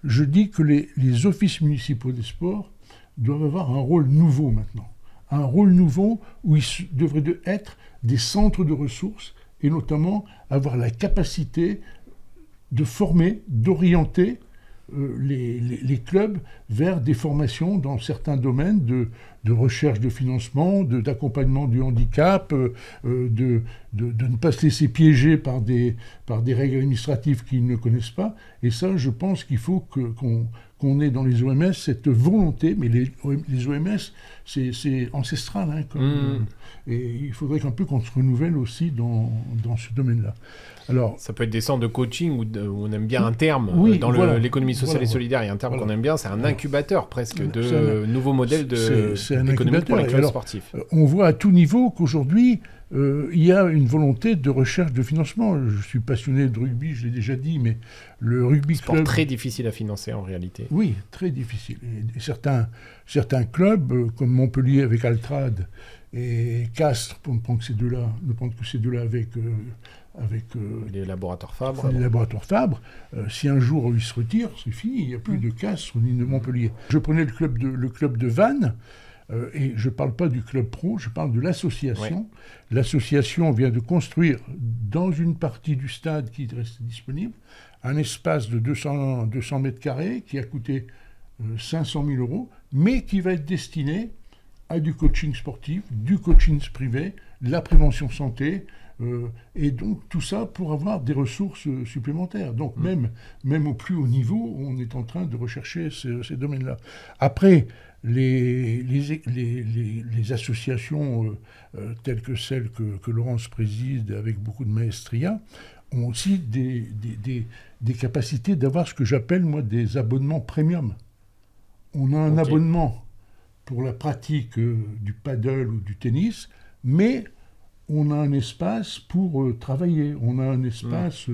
je dis que les offices municipaux des sports doivent avoir un rôle nouveau maintenant. Un rôle nouveau où ils devraient être des centres de ressources et notamment avoir la capacité de former, d'orienter les clubs vers des formations dans certains domaines de recherche de financement, d'accompagnement du handicap, de ne pas se laisser piéger par des règles administratives qu'ils ne connaissent pas. Et ça, je pense qu'il faut qu'on ait dans les OMS cette volonté, mais les OMS, c'est ancestral. Hein, et il faudrait qu'un peu qu'on se renouvelle aussi dans ce domaine-là. Alors, ça peut être des centres de coaching où on aime bien un terme. Dans l'économie sociale et solidaire, il y a un terme qu'on aime bien, c'est un incubateur presque de nouveaux modèles d'économie pour les clubs sportifs. On voit à tout niveau qu'aujourd'hui, il y a une volonté de recherche de financement. Je suis passionné de rugby, je l'ai déjà dit, mais le rugby sport club... très difficile à financer en réalité. Oui, très difficile. Et certains clubs, comme Montpellier avec Altrad et Castres, pour ne prendre que ces deux-là avec les laboratoires Fabre. Les laboratoires Fabre, si un jour ils se retirent, c'est fini, il n'y a plus de Castres ni de Montpellier. Je prenais le club de Vannes, et je ne parle pas du club pro, je parle de l'association. Ouais. L'association vient de construire, dans une partie du stade qui reste disponible, un espace de 200 mètres carrés qui a coûté 500 000 €, mais qui va être destiné à du coaching sportif, du coaching privé, de la prévention santé, et donc tout ça pour avoir des ressources supplémentaires. Donc même au plus haut niveau, on est en train de rechercher ces domaines-là. Après, les associations telles que celles que Laurence préside avec beaucoup de maestria ont aussi des capacités d'avoir ce que j'appelle moi des abonnements premium. On a un abonnement pour la pratique du paddle ou du tennis, mais on a un espace pour travailler, on a un espace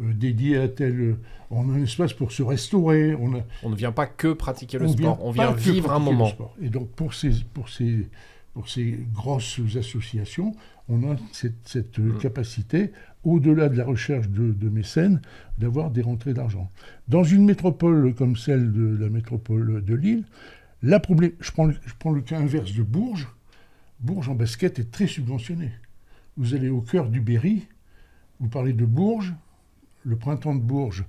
dédié à tel... On a un espace pour se restaurer. On ne vient pas que pratiquer le sport, on vient vivre un moment. Et donc pour ces grosses associations, on a cette capacité, au-delà de la recherche de mécènes, d'avoir des rentrées d'argent. Dans une métropole comme celle de la métropole de Lille, je prends le cas inverse de Bourges. Bourges en basket est très subventionné. Vous allez au cœur du Berry, vous parlez de Bourges, le printemps de Bourges,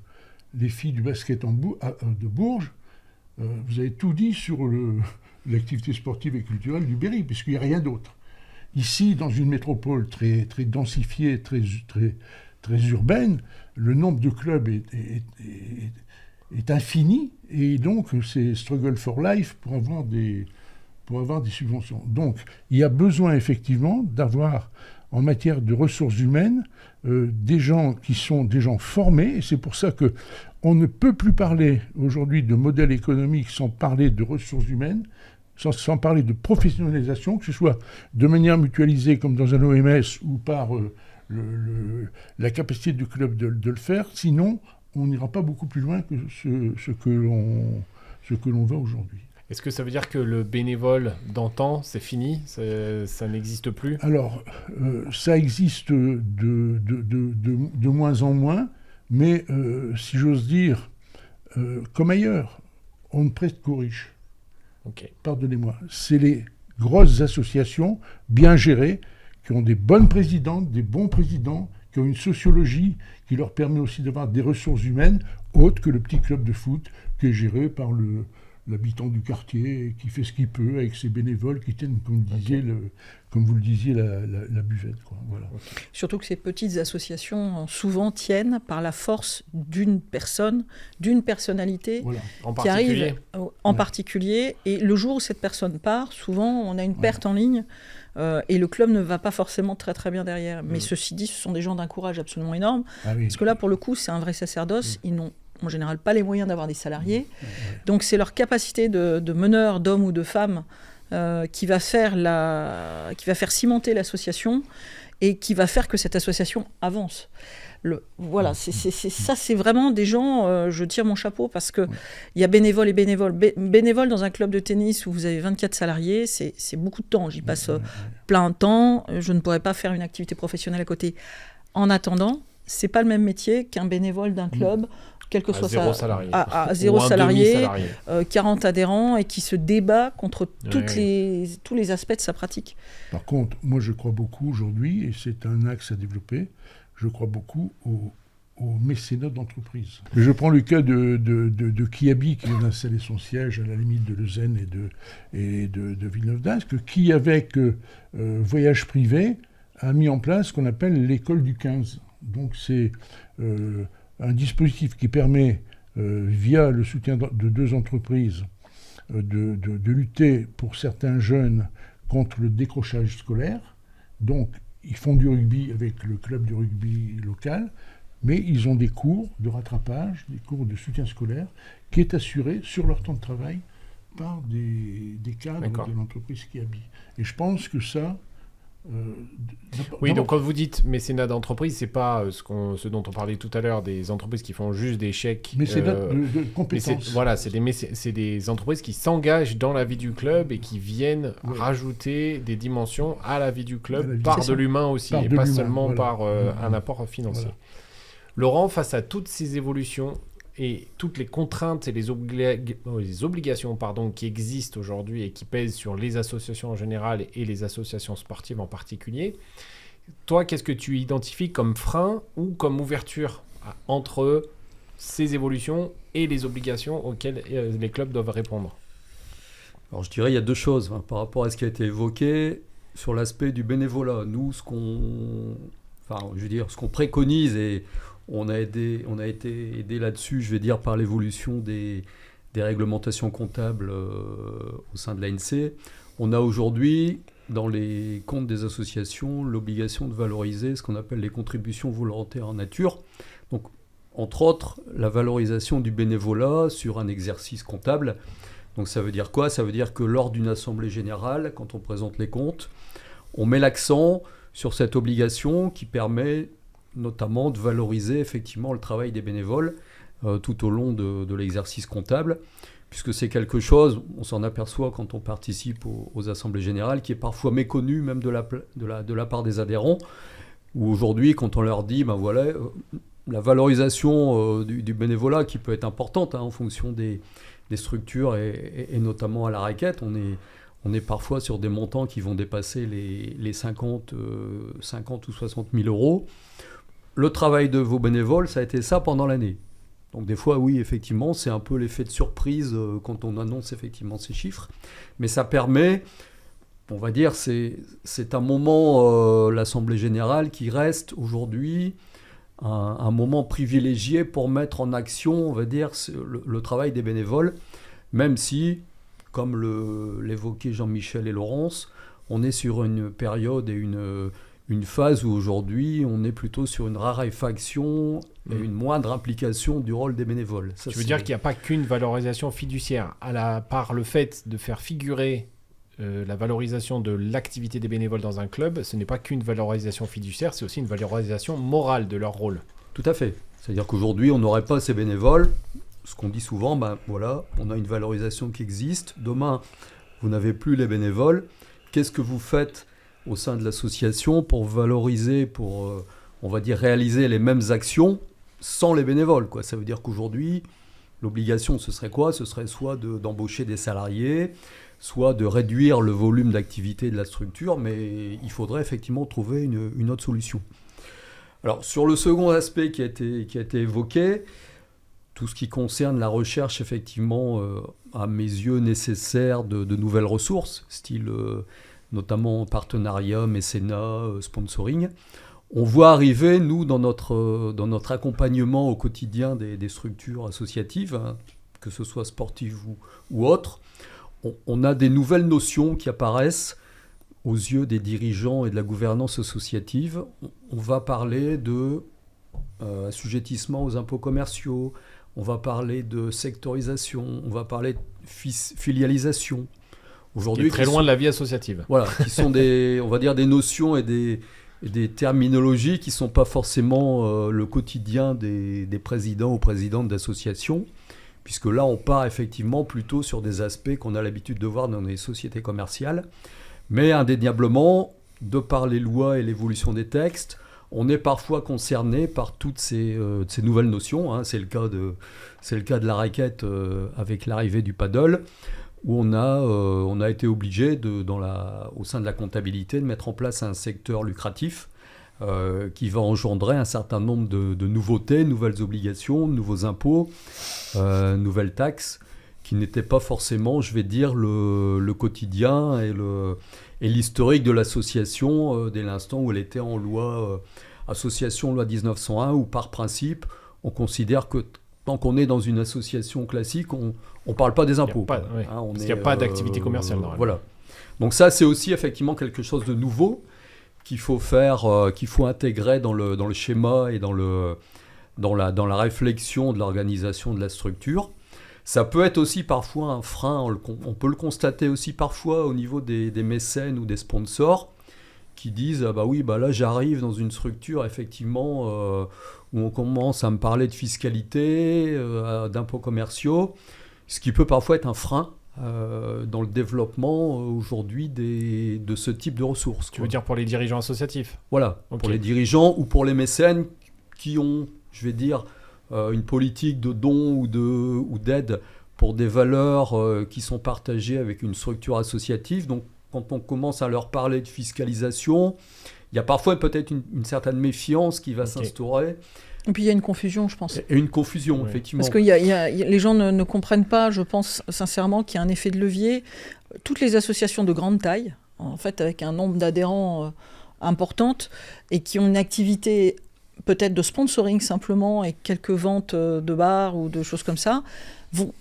les filles du basket de Bourges, vous avez tout dit sur l'activité sportive et culturelle du Berry, puisqu'il n'y a rien d'autre. Ici, dans une métropole très, très densifiée, très, très, très urbaine, le nombre de clubs est infini, et donc c'est struggle for life pour avoir des subventions. Donc, il y a besoin effectivement d'avoir, en matière de ressources humaines, des gens qui sont des gens formés, et c'est pour ça qu'on ne peut plus parler aujourd'hui de modèle économique sans parler de ressources humaines, sans parler de professionnalisation, que ce soit de manière mutualisée comme dans un OMS ou par la capacité du club de le faire, sinon on n'ira pas beaucoup plus loin que ce que l'on va aujourd'hui. Est-ce que ça veut dire que le bénévole d'antan, c'est fini, ça n'existe plus? Alors, ça existe de moins en moins, mais si j'ose dire, comme ailleurs, on ne prête qu'aux riches. Okay. Pardonnez-moi. C'est les grosses associations bien gérées, qui ont des bonnes présidentes, des bons présidents, qui ont une sociologie qui leur permet aussi d'avoir des ressources humaines autres que le petit club de foot qui est géré par le l'habitant du quartier qui fait ce qu'il peut avec ses bénévoles qui tiennent, comme vous le disiez, la buvette, quoi. Voilà. Surtout que ces petites associations souvent tiennent par la force d'une personne, d'une personnalité Voilà. qui arrive en particulier. Et le jour où cette personne part, souvent on a une perte en ligne et le club ne va pas forcément très très bien derrière. Mais ceci dit, ce sont des gens d'un courage absolument énorme. Parce que là, pour le coup, c'est un vrai sacerdoce. Ils n'ont en général pas les moyens d'avoir des salariés. Donc c'est leur capacité de meneur, d'homme ou de femme qui va faire cimenter l'association et qui va faire que cette association avance. Voilà, c'est vraiment des gens, je tire mon chapeau parce qu'il y a bénévoles et bénévoles. Bénévoles dans un club de tennis où vous avez 24 salariés, c'est beaucoup de temps. J'y passe plein de temps. Je ne pourrais pas faire une activité professionnelle à côté. En attendant, c'est pas le même métier qu'un bénévole d'un club, quel que soit zéro salarié. À zéro salarié, 40 40 adhérents et qui se débat contre tous les aspects de sa pratique. Par contre, moi je crois beaucoup aujourd'hui, et c'est un axe à développer, je crois beaucoup au mécénat d'entreprise. Je prends le cas de Kiabi qui vient d'installer son siège à la limite de Leuzen et de Villeneuve d'Ascq, qui avec Voyage Privé a mis en place ce qu'on appelle l'école du 15. Donc c'est un dispositif qui permet, via le soutien de 2 entreprises, de lutter pour certains jeunes contre le décrochage scolaire. Donc, ils font du rugby avec le club du rugby local, mais ils ont des cours de rattrapage, des cours de soutien scolaire, qui est assuré sur leur temps de travail par des cadres de l'entreprise qui habillent. Et je pense que ça... donc quand vous dites mécénat d'entreprise, c'est pas ce dont on parlait tout à l'heure, des entreprises qui font juste des chèques. Mécénat de compétences. C'est des entreprises qui s'engagent dans la vie du club et qui viennent rajouter des dimensions à la vie du club par de l'humain aussi, et pas seulement par un apport financier. Voilà. Laurent, face à toutes ces évolutions et toutes les contraintes et les obligations qui existent aujourd'hui et qui pèsent sur les associations en général et les associations sportives en particulier, toi, qu'est-ce que tu identifies comme frein ou comme ouverture entre ces évolutions et les obligations auxquelles les clubs doivent répondre? Alors je dirais il y a 2 choses par rapport à ce qui a été évoqué sur l'aspect du bénévolat. Nous, ce qu'on préconise, et on a été aidé là-dessus, je vais dire, par l'évolution des réglementations comptables au sein de l'ANC. On a aujourd'hui, dans les comptes des associations, l'obligation de valoriser ce qu'on appelle les contributions volontaires en nature. Donc, entre autres, la valorisation du bénévolat sur un exercice comptable. Donc, ça veut dire quoi ? Ça veut dire que lors d'une assemblée générale, quand on présente les comptes, on met l'accent sur cette obligation qui permet notamment de valoriser effectivement le travail des bénévoles tout au long de l'exercice comptable, puisque c'est quelque chose, on s'en aperçoit quand on participe aux assemblées générales, qui est parfois méconnu même de la part des adhérents, où aujourd'hui, quand on leur dit, la valorisation du bénévolat, qui peut être importante en fonction des structures et notamment à la raquette, on est parfois sur des montants qui vont dépasser les 50 ou 60 000 euros. Le travail de vos bénévoles, ça a été ça pendant l'année. Donc des fois, oui, effectivement, c'est un peu l'effet de surprise quand on annonce effectivement ces chiffres. Mais ça permet, on va dire, c'est un moment, l'Assemblée Générale, qui reste aujourd'hui un moment privilégié pour mettre en action, on va dire, le travail des bénévoles, même si, comme l'évoquaient Jean-Michel et Laurence, on est sur une période et une phase où aujourd'hui on est plutôt sur une raréfaction et une moindre implication du rôle des bénévoles. Ça, tu veux dire qu'il n'y a pas qu'une valorisation fiduciaire, par le fait de faire figurer la valorisation de l'activité des bénévoles dans un club, ce n'est pas qu'une valorisation fiduciaire, c'est aussi une valorisation morale de leur rôle. Tout à fait. C'est-à-dire qu'aujourd'hui on n'aurait pas ces bénévoles, ce qu'on dit souvent, on a une valorisation qui existe, demain vous n'avez plus les bénévoles, qu'est-ce que vous faites au sein de l'association pour valoriser, pour, on va dire, réaliser les mêmes actions sans les bénévoles, quoi. Ça veut dire qu'aujourd'hui, l'obligation, ce serait quoi ? Ce serait soit d'embaucher des salariés, soit de réduire le volume d'activité de la structure, mais il faudrait effectivement trouver une autre solution. Alors, sur le second aspect qui a été évoqué, tout ce qui concerne la recherche, effectivement, à mes yeux, nécessaire de nouvelles ressources, style notamment partenariat, mécénat, sponsoring. On voit arriver, nous, dans notre accompagnement au quotidien des structures associatives, hein, que ce soit sportives ou autres, on a des nouvelles notions qui apparaissent aux yeux des dirigeants et de la gouvernance associative. On va parler de assujettissement aux impôts commerciaux, on va parler de sectorisation, on va parler de filialisation. Aujourd'hui, très loin de la vie associative. Voilà, qui sont on va dire des notions et des terminologies qui ne sont pas forcément le quotidien des présidents ou présidentes d'associations, puisque là, on part effectivement plutôt sur des aspects qu'on a l'habitude de voir dans les sociétés commerciales. Mais indéniablement, de par les lois et l'évolution des textes, on est parfois concerné par toutes ces nouvelles notions. Hein. C'est le cas de la raquette avec l'arrivée du paddle, où on a été obligé, au sein de la comptabilité, de mettre en place un secteur lucratif qui va engendrer un certain nombre de nouveautés, nouvelles obligations, nouveaux impôts, nouvelles taxes, qui n'étaient pas forcément, je vais dire, le quotidien et l'historique de l'association dès l'instant où elle était en loi loi 1901, où par principe, on considère que tant qu'on est dans une association classique, on ne parle pas des impôts. Parce qu'il n'y a pas d'activité commerciale. Voilà. Donc ça, c'est aussi effectivement quelque chose de nouveau qu'il faut faire, qu'il faut intégrer dans le schéma et dans la réflexion de l'organisation de la structure. Ça peut être aussi parfois un frein, on peut le constater aussi parfois au niveau des mécènes ou des sponsors qui disent « Ah bah oui, bah là j'arrive dans une structure effectivement où on commence à me parler de fiscalité, d'impôts commerciaux », ce qui peut parfois être un frein dans le développement aujourd'hui de ce type de ressources. Tu veux dire pour les dirigeants associatifs ? Voilà, okay. Pour les dirigeants ou pour les mécènes qui ont, je vais dire, une politique de don ou d'aide pour des valeurs qui sont partagées avec une structure associative. Donc, quand on commence à leur parler de fiscalisation, il y a parfois peut-être une certaine méfiance qui va s'instaurer. Et puis il y a une confusion, je pense. Et une confusion, effectivement. Parce que les gens ne comprennent pas, je pense sincèrement, qu'il y a un effet de levier. Toutes les associations de grande taille, en fait, avec un nombre d'adhérents importante, et qui ont une activité peut-être de sponsoring simplement et quelques ventes de bars ou de choses comme ça, vont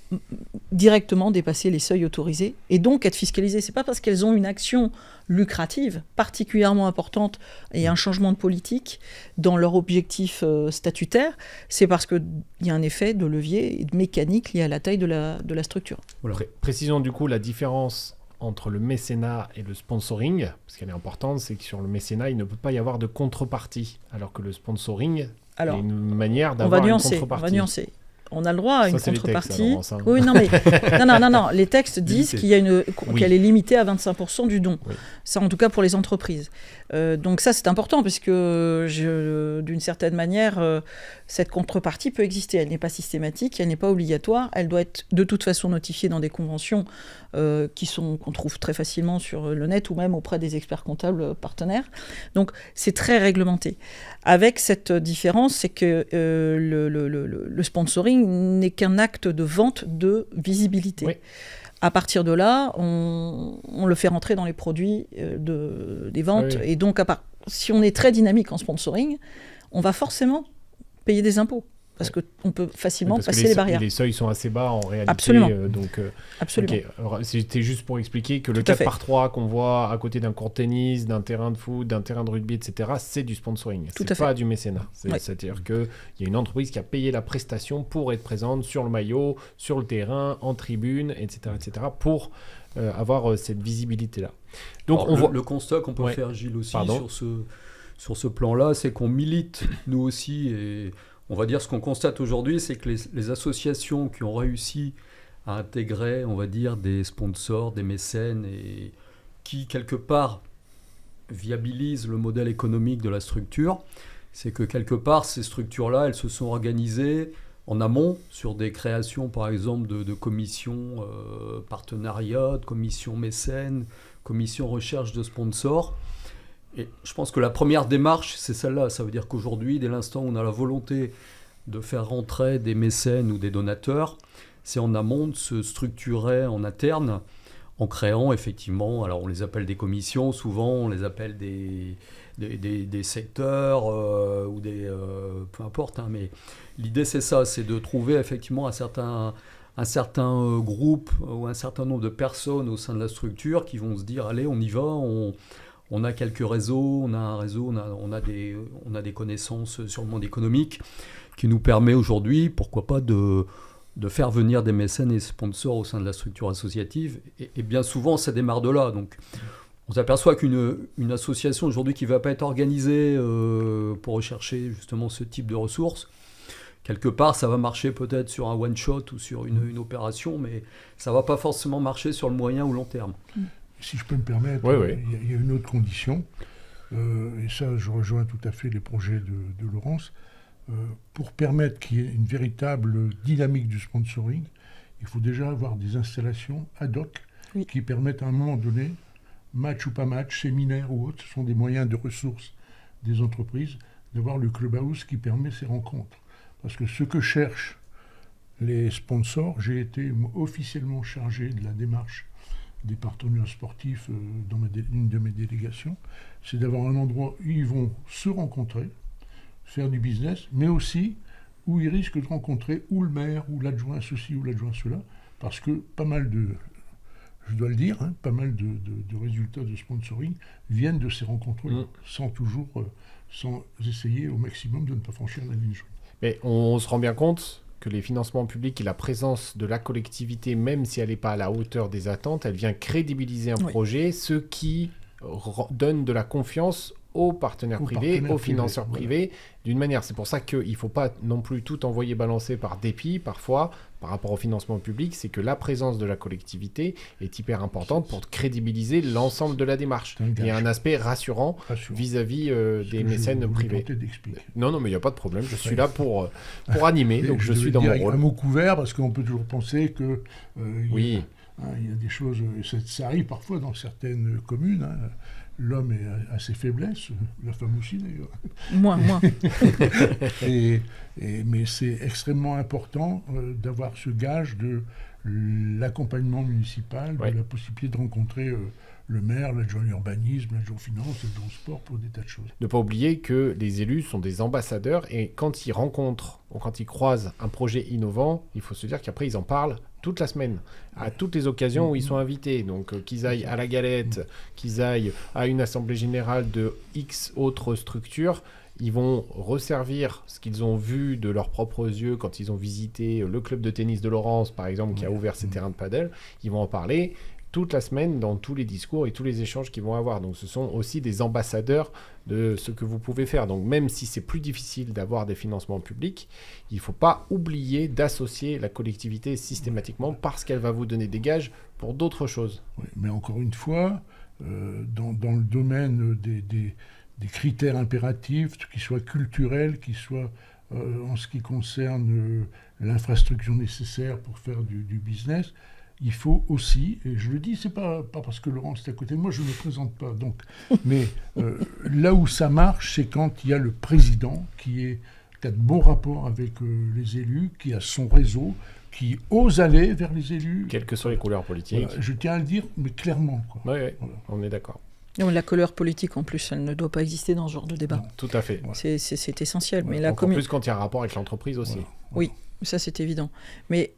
directement dépasser les seuils autorisés et donc être fiscalisées. Ce n'est pas parce qu'elles ont une action lucrative particulièrement importante et un changement de politique dans leur objectif statutaire, c'est parce qu'il y a un effet de levier et de mécanique lié à la taille de la structure. Voilà. Précisons du coup la différence entre le mécénat et le sponsoring, parce qu'elle est importante, c'est que sur le mécénat, il ne peut pas y avoir de contrepartie, alors que le sponsoring est une manière d'avoir une contrepartie. On va nuancer. On a le droit à une contrepartie. Textes, alors, oui, non, mais non. Les textes disent qu'elle est limitée à 25% du don. Oui. Ça, en tout cas, pour les entreprises. Donc ça, c'est important, parce que d'une certaine manière, cette contrepartie peut exister. Elle n'est pas systématique, elle n'est pas obligatoire. Elle doit être de toute façon notifiée dans des conventions qu'on trouve très facilement sur le net ou même auprès des experts comptables partenaires. Donc c'est très réglementé. Avec cette différence, c'est que le sponsoring n'est qu'un acte de vente de visibilité. Oui. À partir de là, on le fait rentrer dans les produits des ventes. Oui. Et donc, si on est très dynamique en sponsoring, on va forcément payer des impôts. Parce qu'on peut facilement passer les barrières. Les seuils sont assez bas en réalité. Absolument. Absolument. Okay. Alors, c'était juste pour expliquer que le 4x3 qu'on voit à côté d'un court tennis, d'un terrain de foot, d'un terrain de rugby, etc., c'est du sponsoring. C'est pas du mécénat. C'est-à-dire qu'il y a une entreprise qui a payé la prestation pour être présente sur le maillot, sur le terrain, en tribune, etc., pour avoir cette visibilité-là. Donc, on voit le constat qu'on peut faire, Gilles, aussi sur ce plan-là, c'est qu'on milite, nous aussi, et on va dire ce qu'on constate aujourd'hui, c'est que les associations qui ont réussi à intégrer, on va dire, des sponsors, des mécènes, et qui, quelque part, viabilisent le modèle économique de la structure, c'est que, quelque part, ces structures-là, elles se sont organisées en amont sur des créations, par exemple, de commissions partenariat, de commissions mécènes, commissions recherche de sponsors. Et je pense que la première démarche, c'est celle-là. Ça veut dire qu'aujourd'hui, dès l'instant où on a la volonté de faire rentrer des mécènes ou des donateurs, c'est en amont de se structurer en interne en créant effectivement, alors on les appelle des commissions, souvent on les appelle des secteurs ou peu importe, hein, mais l'idée c'est ça, c'est de trouver effectivement un certain groupe ou un certain nombre de personnes au sein de la structure qui vont se dire allez on y va, on a quelques réseaux, on a des connaissances sur le monde économique qui nous permet aujourd'hui, pourquoi pas, de faire venir des mécènes et sponsors au sein de la structure associative. Et bien souvent, ça démarre de là. Donc, on s'aperçoit qu'une association aujourd'hui qui ne va pas être organisée pour rechercher justement ce type de ressources, quelque part, ça va marcher peut-être sur un one-shot ou sur une opération, mais ça ne va pas forcément marcher sur le moyen ou long terme. Si je peux me permettre, il y a une autre condition, et ça, je rejoins tout à fait les projets de Laurence. Pour permettre qu'il y ait une véritable dynamique du sponsoring, il faut déjà avoir des installations ad hoc qui permettent à un moment donné, match ou pas match, séminaire ou autre, ce sont des moyens de ressources des entreprises, d'avoir le clubhouse qui permet ces rencontres. Parce que ce que cherchent les sponsors, j'ai été officiellement chargé de la démarche des partenaires sportifs dans une de mes délégations, c'est d'avoir un endroit où ils vont se rencontrer, faire du business, mais aussi où ils risquent de rencontrer ou le maire, ou l'adjoint ceci, ou l'adjoint cela, parce que pas mal de, je dois le dire, pas mal de résultats de sponsoring viennent de ces rencontres-là, sans essayer au maximum de ne pas franchir la ligne jaune. Mais on se rend bien compte que les financements publics et la présence de la collectivité, même si elle n'est pas à la hauteur des attentes, elle vient crédibiliser un projet, ce qui donne de la confiance aux partenaires privés, aux financeurs privés, d'une manière. C'est pour ça qu'il ne faut pas non plus tout envoyer balancer par dépit, parfois, par rapport au financement public, c'est que la présence de la collectivité est hyper importante pour crédibiliser l'ensemble de la démarche. Il y a un aspect rassurant vis-à-vis des mécènes privés. Non, mais il n'y a pas de problème, je suis là pour animer, donc je suis dans mon rôle. Un mot couvert, parce qu'on peut toujours penser que... il y a des choses, ça arrive parfois dans certaines communes, l'homme a ses faiblesses, la femme aussi d'ailleurs. Moi. Mais c'est extrêmement important d'avoir ce gage de l'accompagnement municipal, de la possibilité de rencontrer le maire, l'adjoint urbanisme, l'adjoint finance, l'adjoint sport, pour des tas de choses. Ne pas oublier que les élus sont des ambassadeurs et quand ils rencontrent ou quand ils croisent un projet innovant, il faut se dire qu'après ils en parlent toute la semaine, à toutes les occasions où ils sont invités. Donc qu'ils aillent à la galette, qu'ils aillent à une assemblée générale de X autres structures, ils vont resservir ce qu'ils ont vu de leurs propres yeux quand ils ont visité le club de tennis de Laurence, par exemple, qui a ouvert ses terrains de padel. Ils vont en parler toute la semaine dans tous les discours et tous les échanges qu'ils vont avoir. Donc ce sont aussi des ambassadeurs de ce que vous pouvez faire. Donc même si c'est plus difficile d'avoir des financements publics, il ne faut pas oublier d'associer la collectivité systématiquement parce qu'elle va vous donner des gages pour d'autres choses. Oui, mais encore une fois, dans le domaine des critères impératifs, qu'ils soient culturels, qu'ils soient en ce qui concerne l'infrastructure nécessaire pour faire du business, il faut aussi, et je le dis, c'est pas parce que Laurence est à côté de moi, je ne me présente pas, donc, mais là où ça marche, c'est quand il y a le président qui a de bons rapports avec les élus, qui a son réseau, qui ose aller vers les élus. Quelles que soient les couleurs politiques. Voilà, je tiens à le dire, mais clairement. Oui, voilà. On est d'accord. Non, la couleur politique, en plus, elle ne doit pas exister dans ce genre de débat. Non, tout à fait. Voilà. C'est essentiel. Voilà. Mais Encore plus quand il y a un rapport avec l'entreprise aussi. Voilà. Oui, ça c'est évident. Mais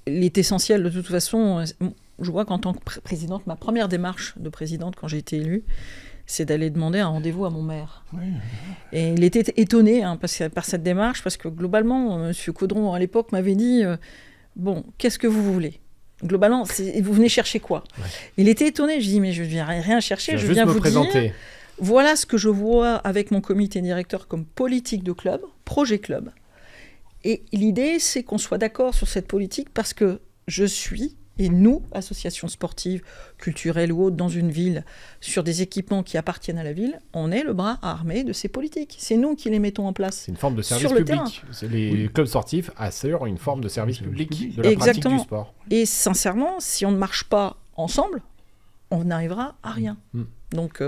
il est essentiel, de toute façon, je vois qu'en tant que présidente, ma première démarche de présidente quand j'ai été élue, c'est d'aller demander un rendez-vous à mon maire. Oui. Et il était étonné par cette démarche, parce que globalement, M. Caudron, à l'époque, m'avait dit bon, qu'est-ce que vous voulez ? Globalement, vous venez chercher quoi ? Il était étonné. Je dis mais je ne viens rien chercher, je viens vous dire voilà ce que je vois avec mon comité directeur comme politique de club, projet club. Et l'idée, c'est qu'on soit d'accord sur cette politique parce que je suis, et nous, associations sportives, culturelles ou autres, dans une ville, sur des équipements qui appartiennent à la ville, on est le bras armé de ces politiques. C'est nous qui les mettons en place. C'est une forme de service public. Les clubs sportifs assurent une forme de service public de la pratique du sport. Et sincèrement, si on ne marche pas ensemble, on n'arrivera à rien. Donc,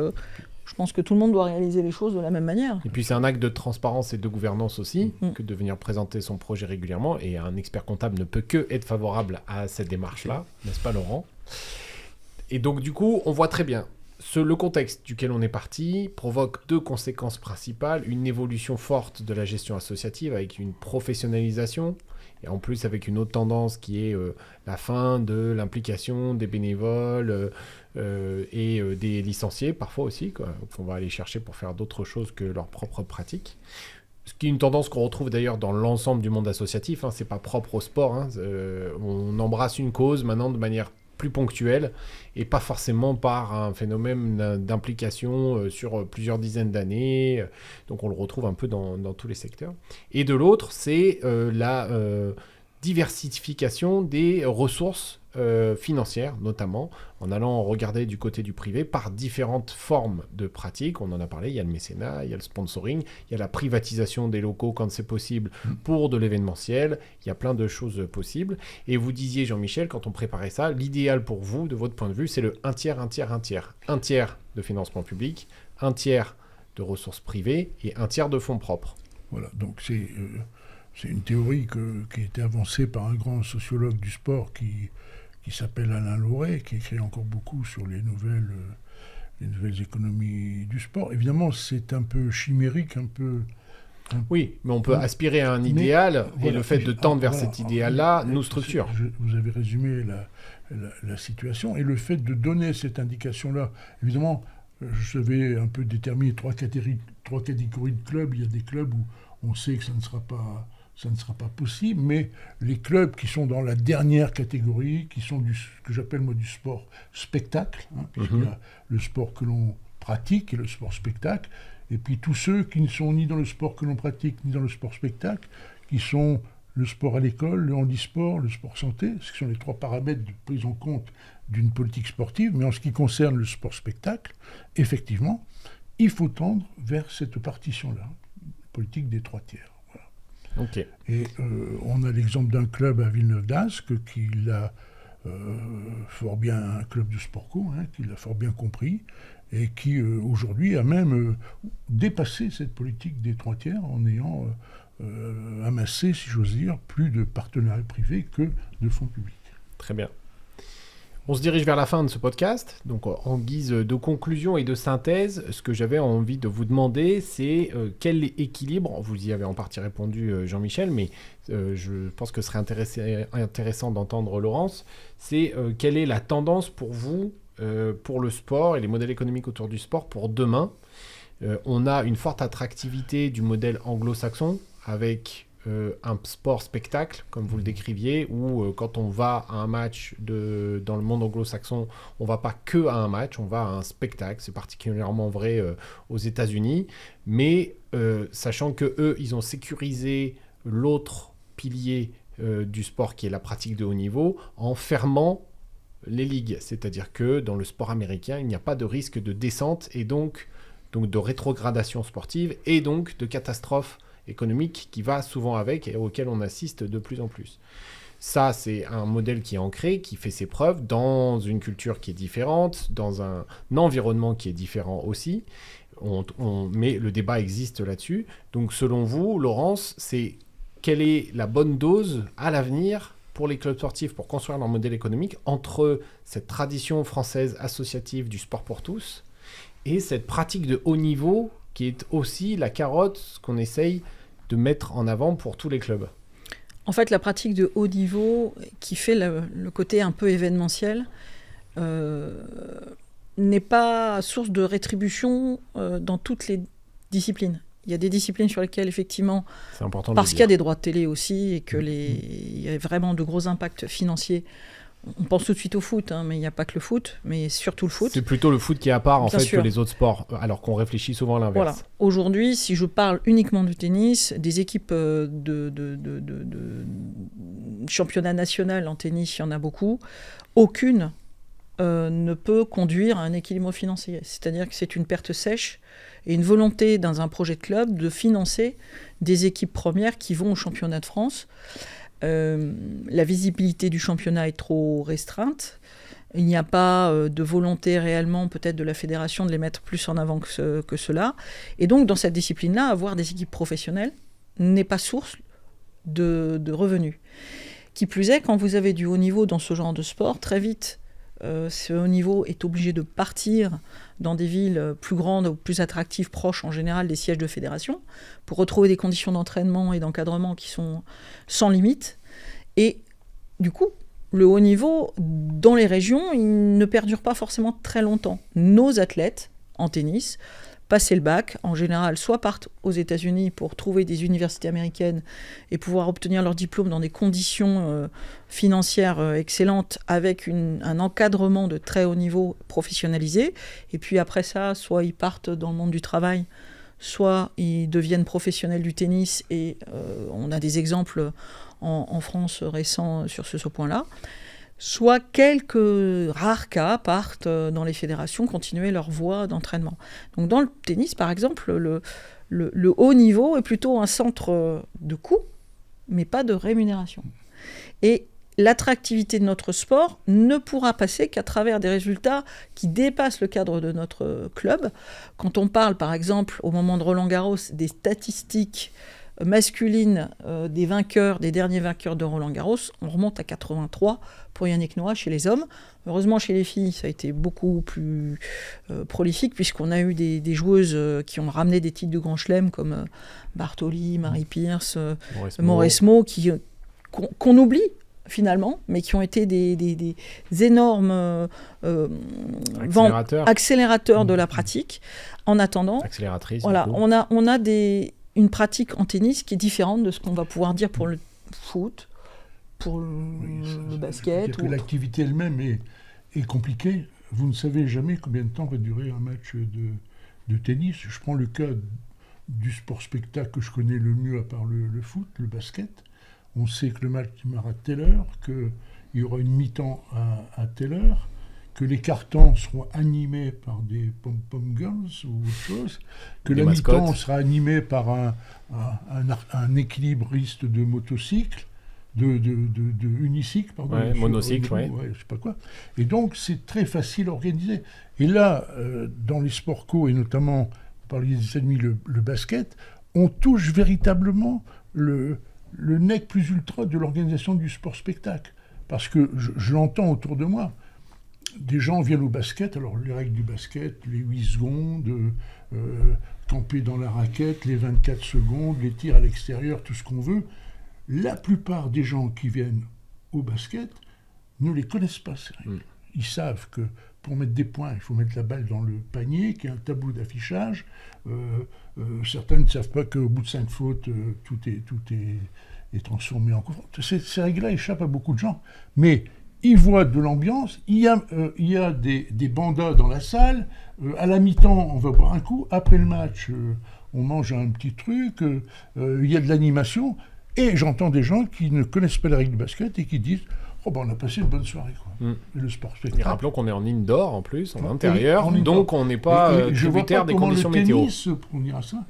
Je pense que tout le monde doit réaliser les choses de la même manière. Et puis c'est un acte de transparence et de gouvernance aussi, que de venir présenter son projet régulièrement. Et un expert comptable ne peut que être favorable à cette démarche-là, n'est-ce pas Laurent ? Et donc du coup, on voit très bien. Le contexte duquel on est parti provoque 2 conséquences principales. Une évolution forte de la gestion associative avec une professionnalisation et en plus avec une autre tendance qui est la fin de l'implication des bénévoles et des licenciés parfois aussi, qu'on va aller chercher pour faire d'autres choses que leur propre pratique. Ce qui est une tendance qu'on retrouve d'ailleurs dans l'ensemble du monde associatif, c'est pas propre au sport. On embrasse une cause maintenant de manière plus ponctuelle et pas forcément par un phénomène d'implication sur plusieurs dizaines d'années. Donc on le retrouve un peu dans tous les secteurs. Et de l'autre, c'est la diversification des ressources financières, notamment en allant regarder du côté du privé par différentes formes de pratiques. On en a parlé, il y a le mécénat, il y a le sponsoring, il y a la privatisation des locaux quand c'est possible pour de l'événementiel, il y a plein de choses possibles. Et vous disiez, Jean-Michel, quand on préparait ça, l'idéal pour vous, de votre point de vue, c'est le 1 tiers, 1 tiers, 1 tiers. 1 tiers de financement public, 1 tiers de ressources privées et 1 tiers de fonds propres. Voilà, donc c'est une théorie qui a été avancée par un grand sociologue du sport qui s'appelle Alain Lauré, qui écrit encore beaucoup sur les nouvelles économies du sport. Évidemment, c'est un peu chimérique, Oui, mais on peut aspirer à un idéal, et le fait de tendre vers cet idéal-là nous structure. Vous avez résumé la situation, et le fait de donner cette indication-là, évidemment, je savais un peu déterminer 3 catégories de clubs. Il y a des clubs où on sait que ça ne sera pas possible, mais les clubs qui sont dans la dernière catégorie, qui sont ce que j'appelle moi du sport spectacle, puisqu'il y a le sport que l'on pratique et le sport spectacle, et puis tous ceux qui ne sont ni dans le sport que l'on pratique ni dans le sport spectacle, qui sont le sport à l'école, le handisport, le sport santé, ce sont les 3 paramètres de prise en compte d'une politique sportive. Mais en ce qui concerne le sport spectacle, effectivement, il faut tendre vers cette partition-là, politique des 3 tiers. Okay. Et on a l'exemple d'un club à Villeneuve d'Ascq qui l'a fort bien, un club de sport co, qui l'a fort bien compris et qui aujourd'hui a même dépassé cette politique des 3 tiers en ayant amassé, si j'ose dire, plus de partenariats privés que de fonds publics. Très bien. On se dirige vers la fin de ce podcast. Donc, en guise de conclusion et de synthèse, ce que j'avais envie de vous demander, c'est quel équilibre, vous y avez en partie répondu, Jean-Michel, mais je pense que ce serait intéressant d'entendre Laurence, c'est quelle est la tendance pour vous, pour le sport et les modèles économiques autour du sport pour demain. On a une forte attractivité du modèle anglo-saxon avec un sport spectacle, comme vous le décriviez, où quand on va à un match dans le monde anglo-saxon, on va pas que à un match, on va à un spectacle. C'est particulièrement vrai aux États-Unis, mais sachant que eux, ils ont sécurisé l'autre pilier du sport qui est la pratique de haut niveau en fermant les ligues. C'est-à-dire que dans le sport américain, il n'y a pas de risque de descente et donc de rétrogradation sportive et donc de catastrophe économique qui va souvent avec et auquel on assiste de plus en plus. Ça, c'est un modèle qui est ancré, qui fait ses preuves dans une culture qui est différente, dans un environnement qui est différent aussi. Mais le débat existe là-dessus. Donc, selon vous, Laurence, quelle est la bonne dose à l'avenir pour les clubs sportifs pour construire leur modèle économique entre cette tradition française associative du sport pour tous et cette pratique de haut niveau qui est aussi la carotte qu'on essaye de mettre en avant pour tous les clubs? En fait, la pratique de haut niveau, qui fait le côté un peu événementiel, n'est pas source de rétribution dans toutes les disciplines. Il y a des disciplines sur lesquelles, effectivement, c'est important parce qu'il y a des droits de télé aussi, et il y a vraiment de gros impacts financiers. On pense tout de suite au foot, mais il n'y a pas que le foot, mais surtout le foot. C'est plutôt le foot qui est à part, en fait, sûr, que les autres sports, alors qu'on réfléchit souvent à l'inverse. Voilà. Aujourd'hui, si je parle uniquement du tennis, des équipes de championnat national en tennis, il y en a beaucoup. Aucune ne peut conduire à un équilibre financier. C'est-à-dire que c'est une perte sèche et une volonté dans un projet de club de financer des équipes premières qui vont au championnat de France. La visibilité du championnat est trop restreinte. Il n'y a pas de volonté réellement, peut-être, de la fédération de les mettre plus en avant que cela. Et donc, dans cette discipline-là, avoir des équipes professionnelles n'est pas source de revenus. Qui plus est, quand vous avez du haut niveau dans ce genre de sport, très vite, ce haut niveau est obligé de partir dans des villes plus grandes ou plus attractives, proches en général des sièges de fédération, pour retrouver des conditions d'entraînement et d'encadrement qui sont sans limite. Et du coup, le haut niveau, dans les régions, il ne perdure pas forcément très longtemps. Nos athlètes, en tennis, passent le bac, en général, soit partent aux États-Unis pour trouver des universités américaines et pouvoir obtenir leur diplôme dans des conditions financières excellentes, avec un encadrement de très haut niveau professionnalisé. Et puis après ça, soit ils partent dans le monde du travail, soit ils deviennent professionnels du tennis. Et on a des exemples en France récents sur ce point-là. Soit quelques rares cas partent dans les fédérations continuer leur voie d'entraînement. Donc dans le tennis, par exemple, le haut niveau est plutôt un centre de coût, mais pas de rémunération. Et l'attractivité de notre sport ne pourra passer qu'à travers des résultats qui dépassent le cadre de notre club. Quand on parle, par exemple, au moment de Roland-Garros, des statistiques masculine des derniers vainqueurs de Roland-Garros, on remonte à 83 pour Yannick Noah chez les hommes. Heureusement, chez les filles, ça a été beaucoup plus prolifique, puisqu'on a eu des joueuses qui ont ramené des titres de Grand Chelem, comme Bartoli, Marie Pierce, Mauresmo, qu'on oublie finalement, mais qui ont été des énormes accélérateurs de la pratique. En attendant, voilà, on a une pratique en tennis qui est différente de ce qu'on va pouvoir dire pour le foot, pour le basket. Que l'activité elle-même est compliquée. Vous ne savez jamais combien de temps va durer un match de tennis. Je prends le cas du sport-spectacle que je connais le mieux à part le foot, le basket. On sait que le match démarre à telle heure, qu'il y aura une mi-temps à telle heure, que les cartons seront animés par des pom-pom girls ou autre chose, que la mi-temps sera animée par un équilibriste de motocycle, de unicycle, pardon. Ouais, monocycle, ouais. Je sais pas quoi. Et donc, c'est très facile à organiser. Et là, dans les sports co, et notamment, vous parliez des États-Unis, le basket, on touche véritablement le nec plus ultra de l'organisation du sport-spectacle. Parce que je l'entends autour de moi. Des gens viennent au basket, alors les règles du basket, les 8 secondes, camper dans la raquette, les 24 secondes, les tirs à l'extérieur, tout ce qu'on veut. La plupart des gens qui viennent au basket ne les connaissent pas, ces règles. Ils savent que pour mettre des points, il faut mettre la balle dans le panier, qu'il y a un tableau d'affichage. Certains ne savent pas qu'au bout de 5 fautes, tout est transformé en coup. Ces règles-là échappent à beaucoup de gens. Mais ils voient de l'ambiance, il y a des bandas dans la salle, à la mi-temps, on va boire un coup, après le match, on mange un petit truc, il y a de l'animation, et j'entends des gens qui ne connaissent pas les règles du basket et qui disent « Oh ben on a passé une bonne soirée, quoi. » Et le sport spectacle. Et rappelons qu'on est en indoor en plus, en intérieur, donc on n'est pas tributaire des conditions météo. Je vois pas comment le tennis, pour dire ça,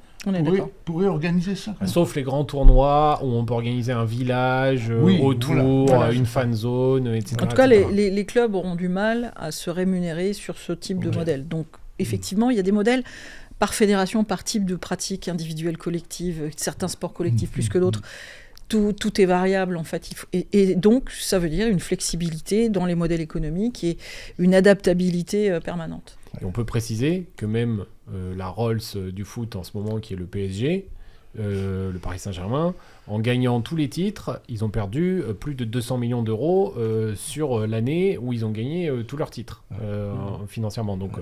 pourrait organiser ça. Sauf les grands tournois où on peut organiser un village autour, voilà, une fan zone, etc. En tout cas, les clubs auront du mal à se rémunérer sur ce type de modèle. Donc, effectivement, il y a des modèles par fédération, par type de pratique individuelle, collective, certains sports collectifs plus que d'autres. Tout est variable, en fait. Et donc, ça veut dire une flexibilité dans les modèles économiques et une adaptabilité permanente. Et on peut préciser que même la Rolls du foot en ce moment, qui est le PSG, le Paris Saint-Germain, en gagnant tous les titres, ils ont perdu plus de 200 millions d'euros sur l'année où ils ont gagné tous leurs titres financièrement. Donc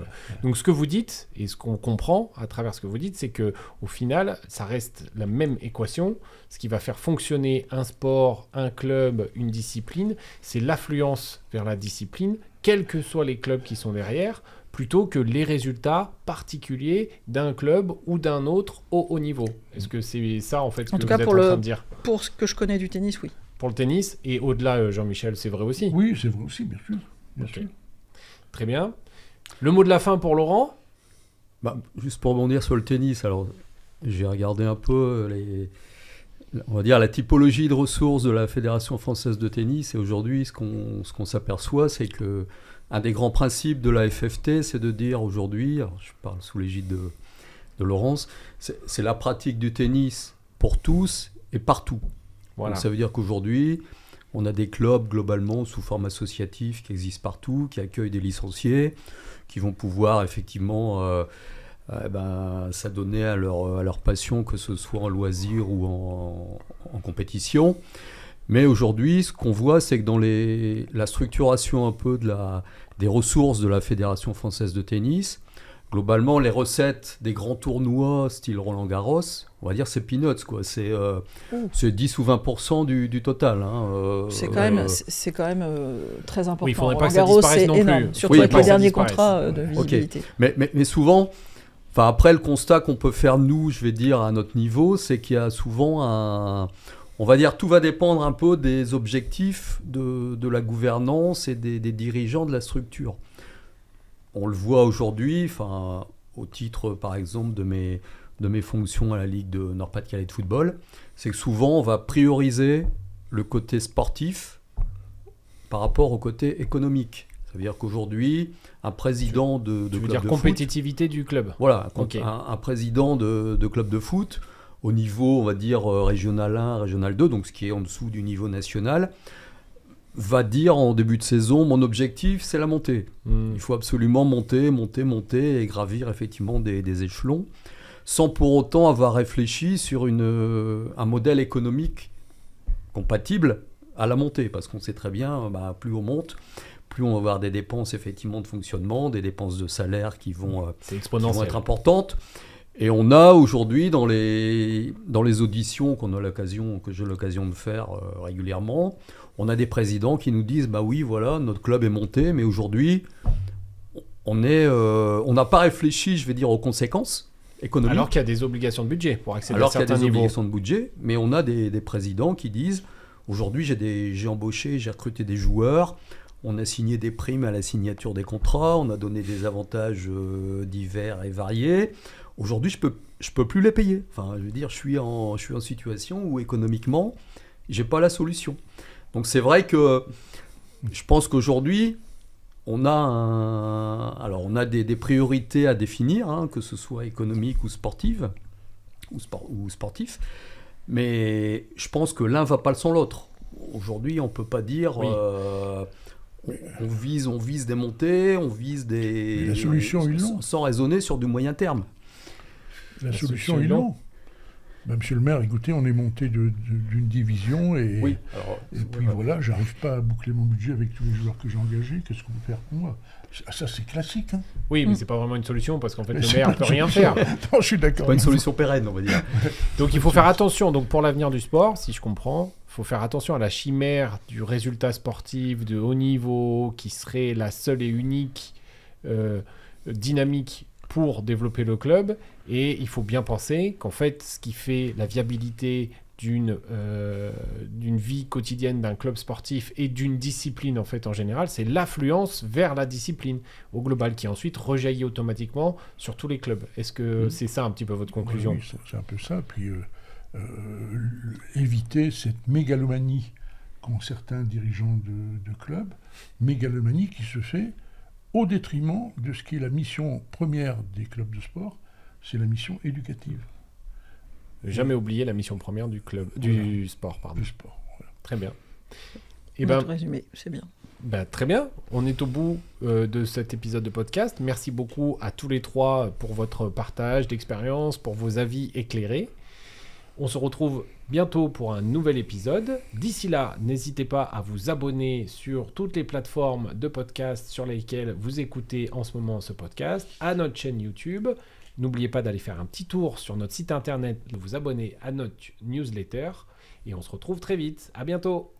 ce que vous dites, et ce qu'on comprend à travers ce que vous dites, c'est qu'au final, ça reste la même équation. Ce qui va faire fonctionner un sport, un club, une discipline, c'est l'affluence vers la discipline, quels que soient les clubs qui sont derrière, plutôt que les résultats particuliers d'un club ou d'un autre au haut niveau. Est-ce que c'est ça, en fait, ce que vous êtes en train de dire ? Pour ce que je connais du tennis, oui. Pour le tennis, et au-delà, Jean-Michel, c'est vrai aussi ? Oui, c'est vrai aussi, bien sûr. Bien sûr. Très bien. Le mot de la fin pour Laurent ? Juste pour rebondir sur le tennis, alors j'ai regardé un peu on va dire, la typologie de ressources de la Fédération française de tennis. Et aujourd'hui, ce qu'on s'aperçoit, c'est que un des grands principes de la FFT, c'est de dire aujourd'hui, alors je parle sous l'égide de Laurence, c'est la pratique du tennis pour tous et partout. Voilà. Donc ça veut dire qu'aujourd'hui, on a des clubs globalement sous forme associative qui existent partout, qui accueillent des licenciés, qui vont pouvoir effectivement s'adonner à leur passion, que ce soit en loisir ou en compétition. Mais aujourd'hui, ce qu'on voit, c'est que dans la structuration un peu des ressources de la Fédération française de tennis, globalement, les recettes des grands tournois style Roland-Garros, on va dire c'est peanuts, quoi. C'est 10 ou 20% du total. Hein. C'est quand même très important. Oui, il ne faudrait pas que ça Roland-Garros, disparaisse non énorme, plus. surtout Oui, avec pas les que ça derniers disparaisse. contrats de visibilité. Mais souvent, après le constat qu'on peut faire nous, je vais dire à notre niveau, c'est qu'il y a souvent on va dire tout va dépendre un peu des objectifs de la gouvernance et des dirigeants de la structure. On le voit aujourd'hui, au titre par exemple de mes fonctions à la Ligue de Nord-Pas-de-Calais de football, c'est que souvent on va prioriser le côté sportif par rapport au côté économique. Ça veut dire qu'aujourd'hui, un président de Tu veux club dire de compétitivité du club. Voilà, Okay. un président de club de foot, au niveau, on va dire, régional 1, régional 2, donc ce qui est en dessous du niveau national, va dire en début de saison, mon objectif, c'est la montée. Il faut absolument monter et gravir effectivement des échelons, sans pour autant avoir réfléchi sur un modèle économique compatible à la montée, parce qu'on sait très bien, plus on monte, plus on va avoir des dépenses effectivement de fonctionnement, des dépenses de salaire qui vont être importantes. Et on a aujourd'hui dans les auditions que j'ai l'occasion de faire régulièrement, on a des présidents qui nous disent oui, voilà, notre club est monté, mais aujourd'hui on n'a pas réfléchi, je vais dire, aux conséquences économiques. Alors qu'il y a des obligations de budget pour accéder à certains niveaux. Alors qu'il y a des niveaux. obligations de budget, mais on a des présidents qui disent aujourd'hui j'ai embauché, j'ai recruté des joueurs. On a signé des primes à la signature des contrats, on a donné des avantages divers et variés. Aujourd'hui, je peux plus les payer. Je veux dire, je suis en situation où économiquement, j'ai pas la solution. Donc c'est vrai que je pense qu'aujourd'hui, on a des priorités à définir, que ce soit économique ou sportive, ou sportif. Mais je pense que l'un va pas sans l'autre. Aujourd'hui, on peut pas dire. Oui. On vise des montées, on vise des... La solution, ils l'ont. Sans raisonner sur du moyen terme. La solution, ils l'ont. Monsieur le maire, écoutez, on est monté d'une division et puis voilà, j'arrive pas à boucler mon budget avec tous les joueurs que j'ai engagés. Qu'est-ce qu'on peut faire pour moi ? Ça, c'est classique. Hein. Oui, mais c'est pas vraiment une solution parce qu'en fait, le maire ne peut rien faire. Non, je suis d'accord. C'est pas une solution pérenne, on va dire. Donc il faut faire attention. Donc pour l'avenir du sport, si je comprends, il faut faire attention à la chimère du résultat sportif de haut niveau qui serait la seule et unique dynamique pour développer le club. Et il faut bien penser qu'en fait, ce qui fait la viabilité d'une vie quotidienne d'un club sportif et d'une discipline en fait en général, c'est l'affluence vers la discipline au global qui ensuite rejaillit automatiquement sur tous les clubs. Est-ce que c'est ça un petit peu votre conclusion ? Oui, c'est un peu ça. Puis éviter cette mégalomanie qu'ont certains dirigeants de clubs, mégalomanie qui se fait au détriment de ce qui est la mission première des clubs de sport, c'est la mission éducative. Jamais oublier la mission première du club, du sport, pardon. Du sport, voilà. Très bien. Notre résumé, c'est bien. Très bien. On est au bout de cet épisode de podcast. Merci beaucoup à tous les trois pour votre partage d'expérience, pour vos avis éclairés. On se retrouve bientôt pour un nouvel épisode. D'ici là, n'hésitez pas à vous abonner sur toutes les plateformes de podcast sur lesquelles vous écoutez en ce moment ce podcast, à notre chaîne YouTube. N'oubliez pas d'aller faire un petit tour sur notre site internet, de vous abonner à notre newsletter. Et on se retrouve très vite. À bientôt.